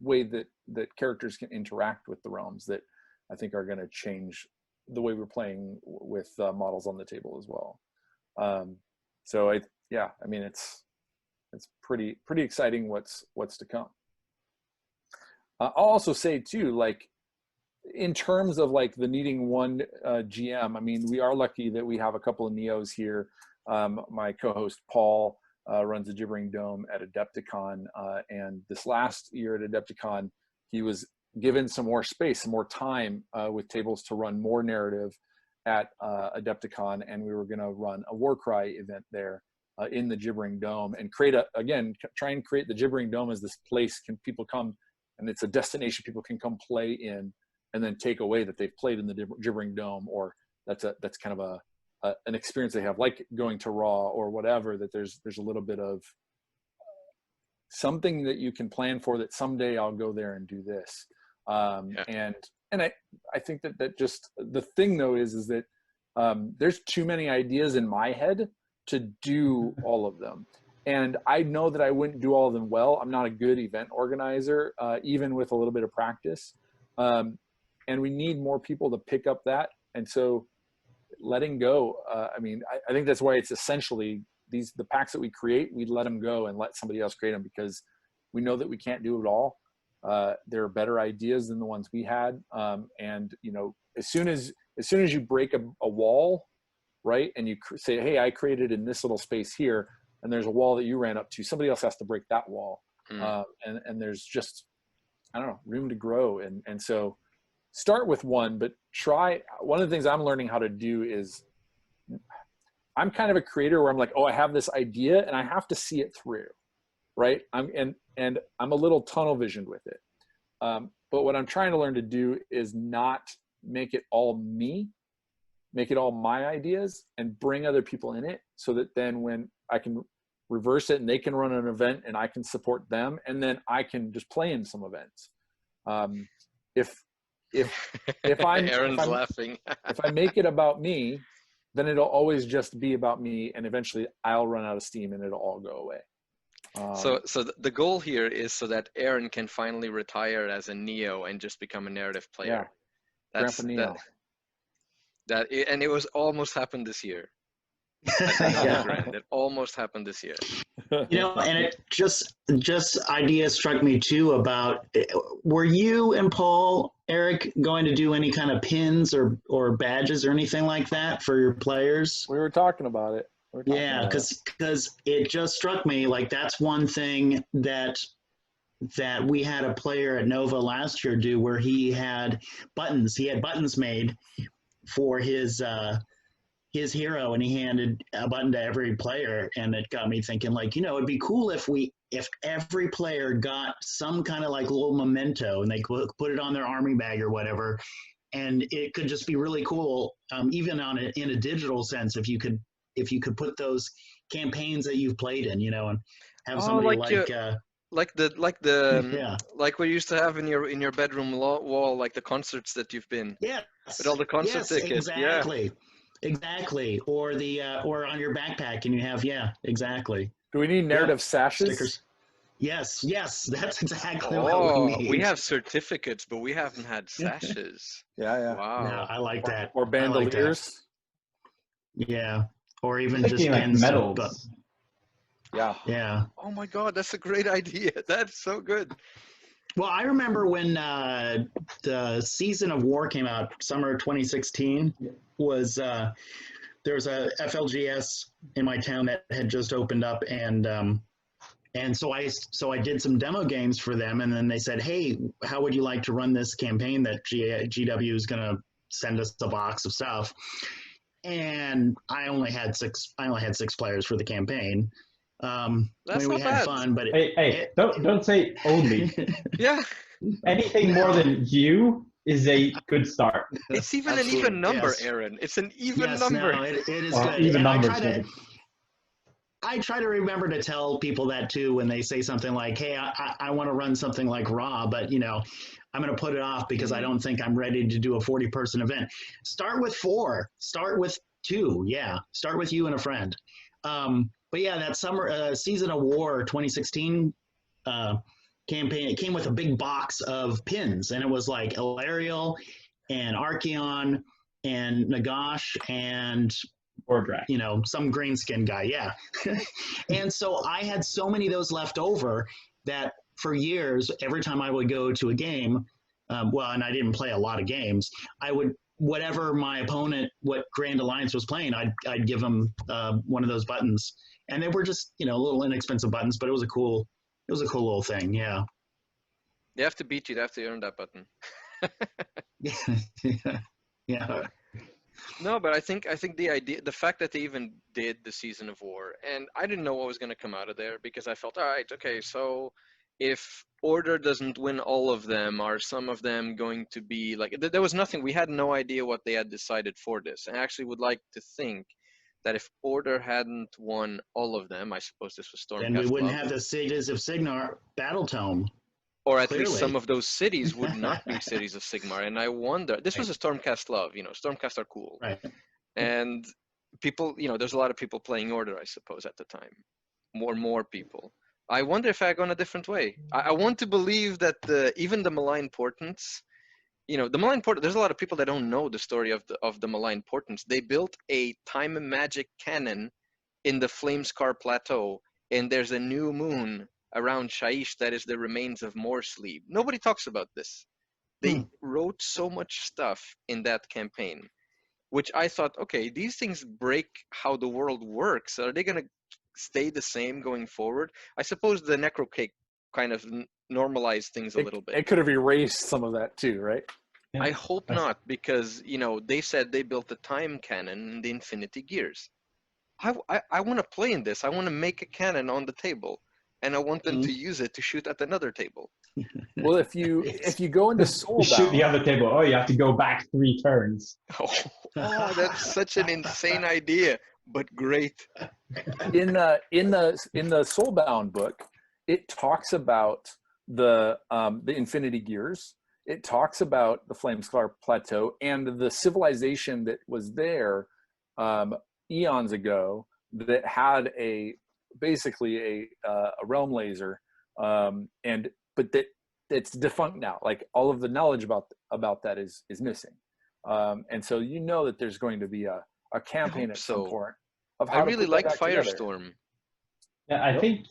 way that characters can interact with the realms that I think are going to change the way we're playing with models on the table as well. So I mean, it's pretty exciting what's to come. I'll also say too, like in terms of like the needing one GM, I mean, we are lucky that we have a couple of Neos here. My co-host Paul runs the Gibbering Dome at Adepticon, and this last year at Adepticon, he was given some more space, some more time with tables to run more narrative at Adepticon, and we were going to run a Warcry event there in the Gibbering Dome and try and create the Gibbering Dome as this place people come, and it's a destination people can come play in and then take away that they've played in the Gibbering Dome, or that's kind of an experience they have, like going to Raw or whatever, that there's a little bit of something that you can plan for, that someday I'll go there and do this. And I think that just the thing though is that there's too many ideas in my head to do all of them. And I know that I wouldn't do all of them well. I'm not a good event organizer, even with a little bit of practice. And we need more people to pick up that. And so letting go, I mean, I think that's why it's essentially the packs that we create, we let them go and let somebody else create them, because we know that we can't do it all. There are better ideas than the ones we had. And, you know, as soon as you break a wall, right, and you say, hey, I created in this little space here, and there's a wall that you ran up to, somebody else has to break that wall. And there's just, I don't know, room to grow. And so start with one, but one of the things I'm learning how to do is, I'm kind of a creator where I'm like, oh, I have this idea and I have to see it through, right? And I'm a little tunnel visioned with it. But what I'm trying to learn to do is not make it all me, make it all my ideas, and bring other people in it, so that then when I can reverse it and they can run an event and I can support them, and then I can just play in some events. If I'm laughing. if I make it about me, then it'll always just be about me, and eventually I'll run out of steam and it'll all go away. So the goal here is so that Aaron can finally retire as a Neo and just become a narrative player. Yeah, Grandpa Neo. And it was almost happened this year. It almost happened this year. You know, and it just idea struck me too about, were you and Paul, Eric, going to do any kind of pins or badges or anything like that for your players? We were talking about it. Yeah, because it just struck me like that's one thing that we had a player at Nova last year do, where he had buttons. He had buttons made for his hero, and he handed a button to every player, and it got me thinking, like, you know, it'd be cool if every player got some kind of like little memento, and they could put it on their army bag or whatever, and it could just be really cool, even in a digital sense, if you could put those campaigns that you've played in, you know, and have somebody like we used to have in your bedroom wall, like the concerts that you've been. Yes. With all the concert tickets. Exactly. Yeah. Exactly. Or or on your backpack, and you have, exactly. Do we need narrative sashes? Stickers. Yes, that's exactly what we need. We have certificates, but we haven't had sashes. Yeah. Wow. No, I like that. Or bandoliers. Yeah. Or even just like medals. Yeah. Oh my God, that's a great idea. That's so good. Well, I remember when the Season of War came out, summer 2016, was there was a FLGS in my town that had just opened up, and so I did some demo games for them, and then they said, hey, how would you like to run this campaign that GW is going to send us a box of stuff? And I only had six players for the campaign. That's we not had bad. fun, but don't say only. Yeah. Anything more than you is a good start. It's even an even number, Aaron. It's an even number. No, it is good. Even and numbers. I try to remember to tell people that too when they say something like, hey, I want to run something like Raw, but you know, I'm going to put it off because I don't think I'm ready to do a 40-person event. Start with 4. Start with 2. Yeah. Start with you and a friend. But yeah, that summer Season of War 2016 campaign, it came with a big box of pins, and it was like Ilariel and Archeon and Nagash and Or drag. You know, some green skin guy, yeah. And so I had so many of those left over that for years, every time I would go to a game, and I didn't play a lot of games, I would, whatever my opponent, what Grand Alliance was playing, I'd give them one of those buttons. And they were just, you know, little inexpensive buttons, but it was a cool little thing, yeah. They have to beat you, they have to earn that button. Yeah. No, but I think the idea, the fact that they even did the Season of War, and I didn't know what was going to come out of there, because I felt, all right, okay, so if Order doesn't win all of them, are some of them going to be like, there was nothing, we had no idea what they had decided for this. And I actually would like to think that if Order hadn't won all of them, I suppose this was Stormcast Then we wouldn't Love, have the Cities of Sigmar battle tome. or at Clearly. least some of those cities would not be cities of Sigmar. And I wonder, this was a Stormcast Love, you know, Stormcast are cool. Right. And people, you know, there's a lot of people playing Order, I suppose, at the time. More people. I wonder if I had gone a different way. I want to believe that even the Malign Portents, you know, the Malign Portents, there's a lot of people that don't know the story of the Malign Portents. They built a time and magic cannon in the Flamescar Plateau, and there's a new moon around Shaiish that is the remains of Morsleep. Nobody talks about this. They wrote so much stuff in that campaign, which I thought, okay, these things break how the world works. Are they going to stay the same going forward? I suppose the Necrocake kind of normalized things a little bit. It could have erased some of that too, right? I hope not, because, you know, they said they built the time cannon and the Infinity Gears. I want to play in this. I want to make a cannon on the table, and I want them to use it to shoot at another table. Well, if you go into Soulbound, shoot the other table. Oh, you have to go back 3 turns. Oh, that's such an insane idea, but great. in the Soulbound book, it talks about the Infinity Gears. It talks about the Flamescar Plateau and the civilization that was there eons ago that had basically a realm laser, but it's defunct now. Like, all of the knowledge about that is missing, and so you know that there's going to be a campaign at some point of how I really like Firestorm. Together. Yeah, I think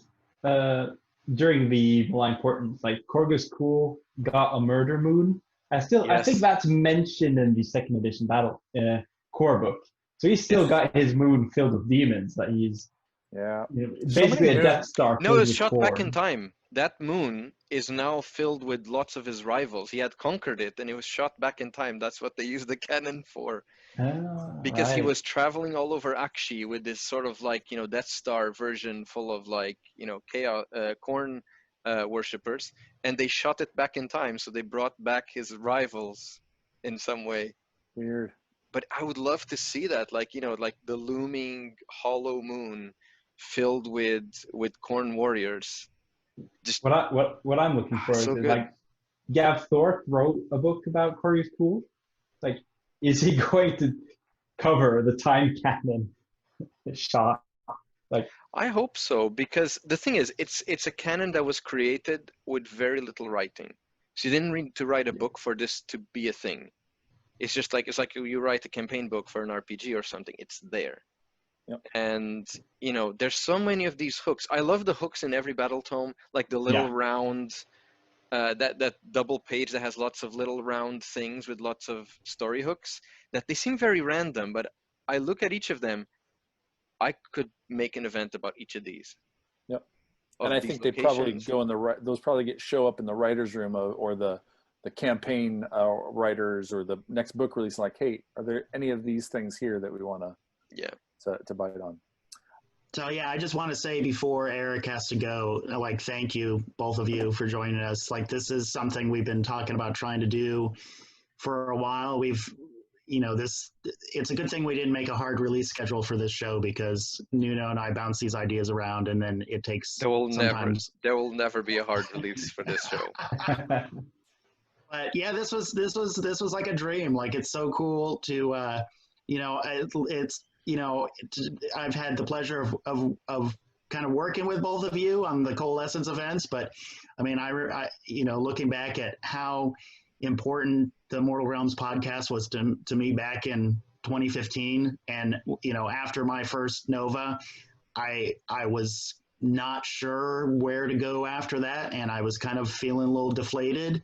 during the Malign Portents, like Korgus Cool got a murder moon. I think that's mentioned in the 2nd edition battle core book. So he's still got his moon filled with demons that he's basically a Death Star. No, it's shot back in time. That moon is now filled with lots of his rivals. He had conquered it, and it was shot back in time. That's what they used the cannon for. Because he was traveling all over Akshi with this sort of like, you know, Death Star version full of like, you know, chaos, Khorne worshippers, and they shot it back in time. So they brought back his rivals in some way. Weird. But I would love to see that, like, you know, like the looming hollow moon filled with Khorne warriors. Just what I'm looking for is like Gav Thorpe wrote a book about Korgus Cool. Like, is he going to cover the time cannon shot? Like, I hope so, because the thing is, it's a canon that was created with very little writing. So you didn't need to write a book for this to be a thing. It's just like, it's like you write a campaign book for an RPG or something. It's there. Yep. And, you know, there's so many of these hooks. I love the hooks in every battle tome, like the little round, that double page that has lots of little round things with lots of story hooks, that they seem very random, but I look at each of them, I could make an event about each of these. Yep. And I think they probably go in those probably show up in the writer's room or the campaign writers or the next book release, like, hey, are there any of these things here that we want to bite on? So yeah, I just want to say before Eric has to go, like, thank you, both of you, for joining us. Like, this is something we've been talking about trying to do for a while. We've, you know, it's a good thing we didn't make a hard release schedule for this show, because Nuno and I bounce these ideas around, and then it takes there will never be a hard release for this show. But yeah, this was like a dream. Like, it's so cool to, you know, it's, you know, I've had the pleasure of kind of working with both of you on the Coalescence events, but I mean, I you know, looking back at how important the Mortal Realms podcast was to me back in 2015, and after my first Nova, I was not sure where to go after that, and I was kind of feeling a little deflated.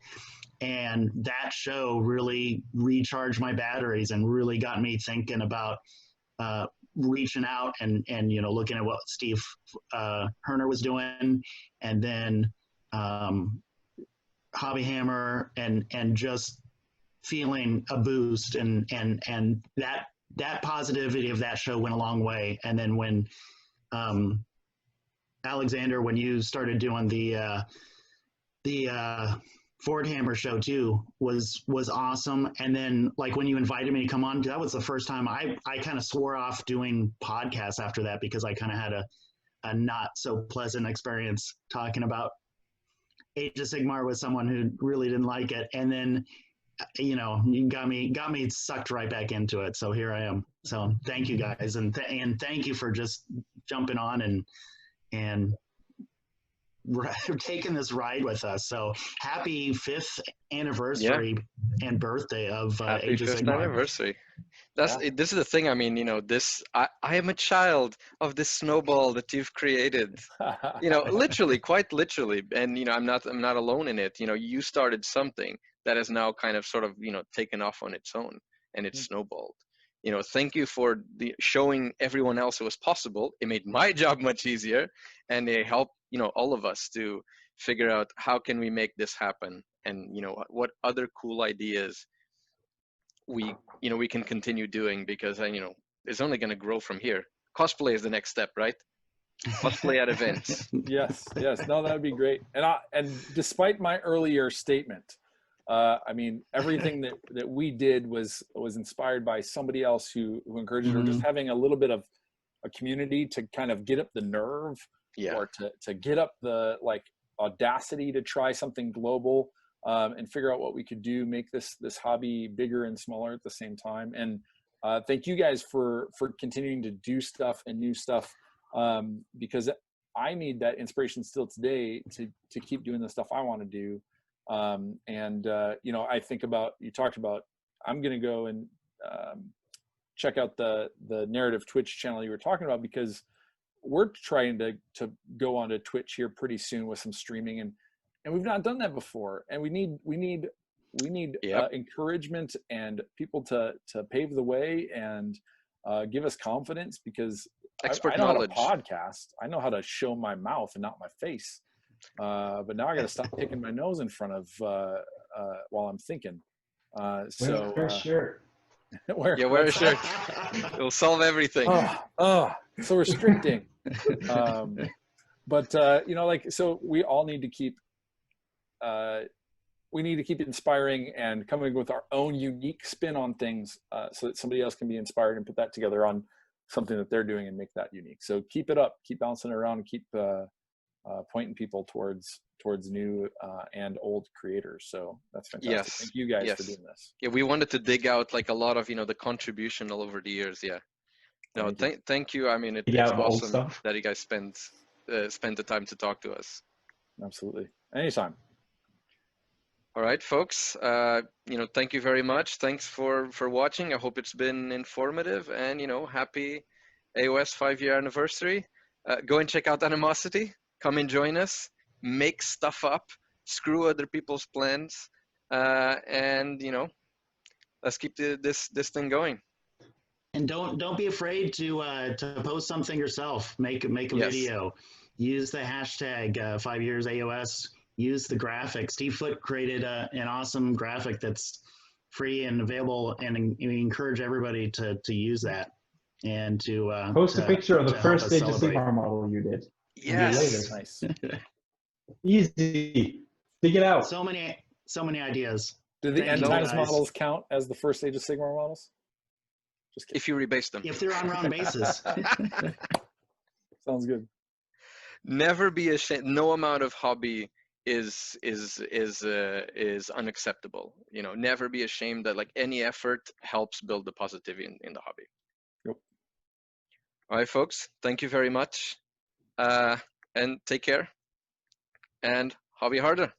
And that show really recharged my batteries and really got me thinking about reaching out and looking at what Steve Herner was doing, and then Hobby Hammer, and just feeling a boost, and that positivity of that show went a long way. And then when Alexander, when you started doing the Ford Hammer show too, was awesome. And then like when you invited me to come on, that was the first time I kind of swore off doing podcasts after that, because I kind of had a not so pleasant experience talking about Age of Sigmar with someone who really didn't like it. And then you got me sucked right back into it. So here I am. So thank you guys, and thank you for just jumping on and taking this ride with us. So happy 5th anniversary and birthday of Age of Sigmar. Happy 5th anniversary. This is the thing. I mean, I am a child of this snowball that you've created. Literally, quite literally. And I'm not alone in it. You started something that has now kind of sort of taken off on its own, and it's snowballed. Thank you for showing everyone else it was possible. It made my job much easier, and it helped all of us to figure out how can we make this happen, and what other cool ideas we can continue doing, because it's only going to grow from here. Cosplay is the next step, right? Cosplay at events. Yes. No, that would be great. And despite my earlier statement, I mean, everything that we did was inspired by somebody else who encouraged it, or just having a little bit of a community to kind of get up the nerve, or to get up the audacity to try something global, and figure out what we could do, make this hobby bigger and smaller at the same time. And thank you guys for continuing to do stuff and new stuff, because I need that inspiration still today to keep doing the stuff I want to do. I think about, you talked about, I'm going to go and check out the narrative Twitch channel you were talking about, because we're trying to go onto Twitch here pretty soon with some streaming, and we've not done that before. And we need encouragement and people to pave the way and give us confidence, because I know how to podcast. I know how to show my mouth and not my face. But now I got to stop picking my nose in front of while I'm thinking. Wear a shirt. Wear a shirt. It'll solve everything. So restricting. So we all need to keep. We need to keep inspiring and coming with our own unique spin on things, so that somebody else can be inspired and put that together on something that they're doing and make that unique. So keep it up, keep bouncing it around, and keep pointing people towards new and old creators. So that's fantastic. Yes. Thank you guys for doing this. Yeah, we wanted to dig out a lot of the contribution all over the years. Yeah. No, thank you. I mean, it's awesome that you guys spent the time to talk to us. Absolutely, anytime. All right, folks. Thank you very much. Thanks for watching. I hope it's been informative, and happy AOS 5-year anniversary. Go and check out Animosity. Come and join us. Make stuff up. Screw other people's plans, and let's keep this thing going. And don't be afraid to post something yourself. Make a video. Use the hashtag 5 years AOS. Use the graphic. Steve Foote created an awesome graphic that's free and available, and we encourage everybody to use that and to post a picture of the first Age of Sigmar model you did. Yes, nice. Easy. Dig it out. So many ideas. Do the end times models count as the first Age of Sigmar models? Just kidding. If you rebase them. If they're on round basis. Sounds good. Never be ashamed. No amount of hobby is unacceptable. Never be ashamed that any effort helps build the positivity in the hobby. Yep. All right, folks. Thank you very much, and take care. And hobby harder.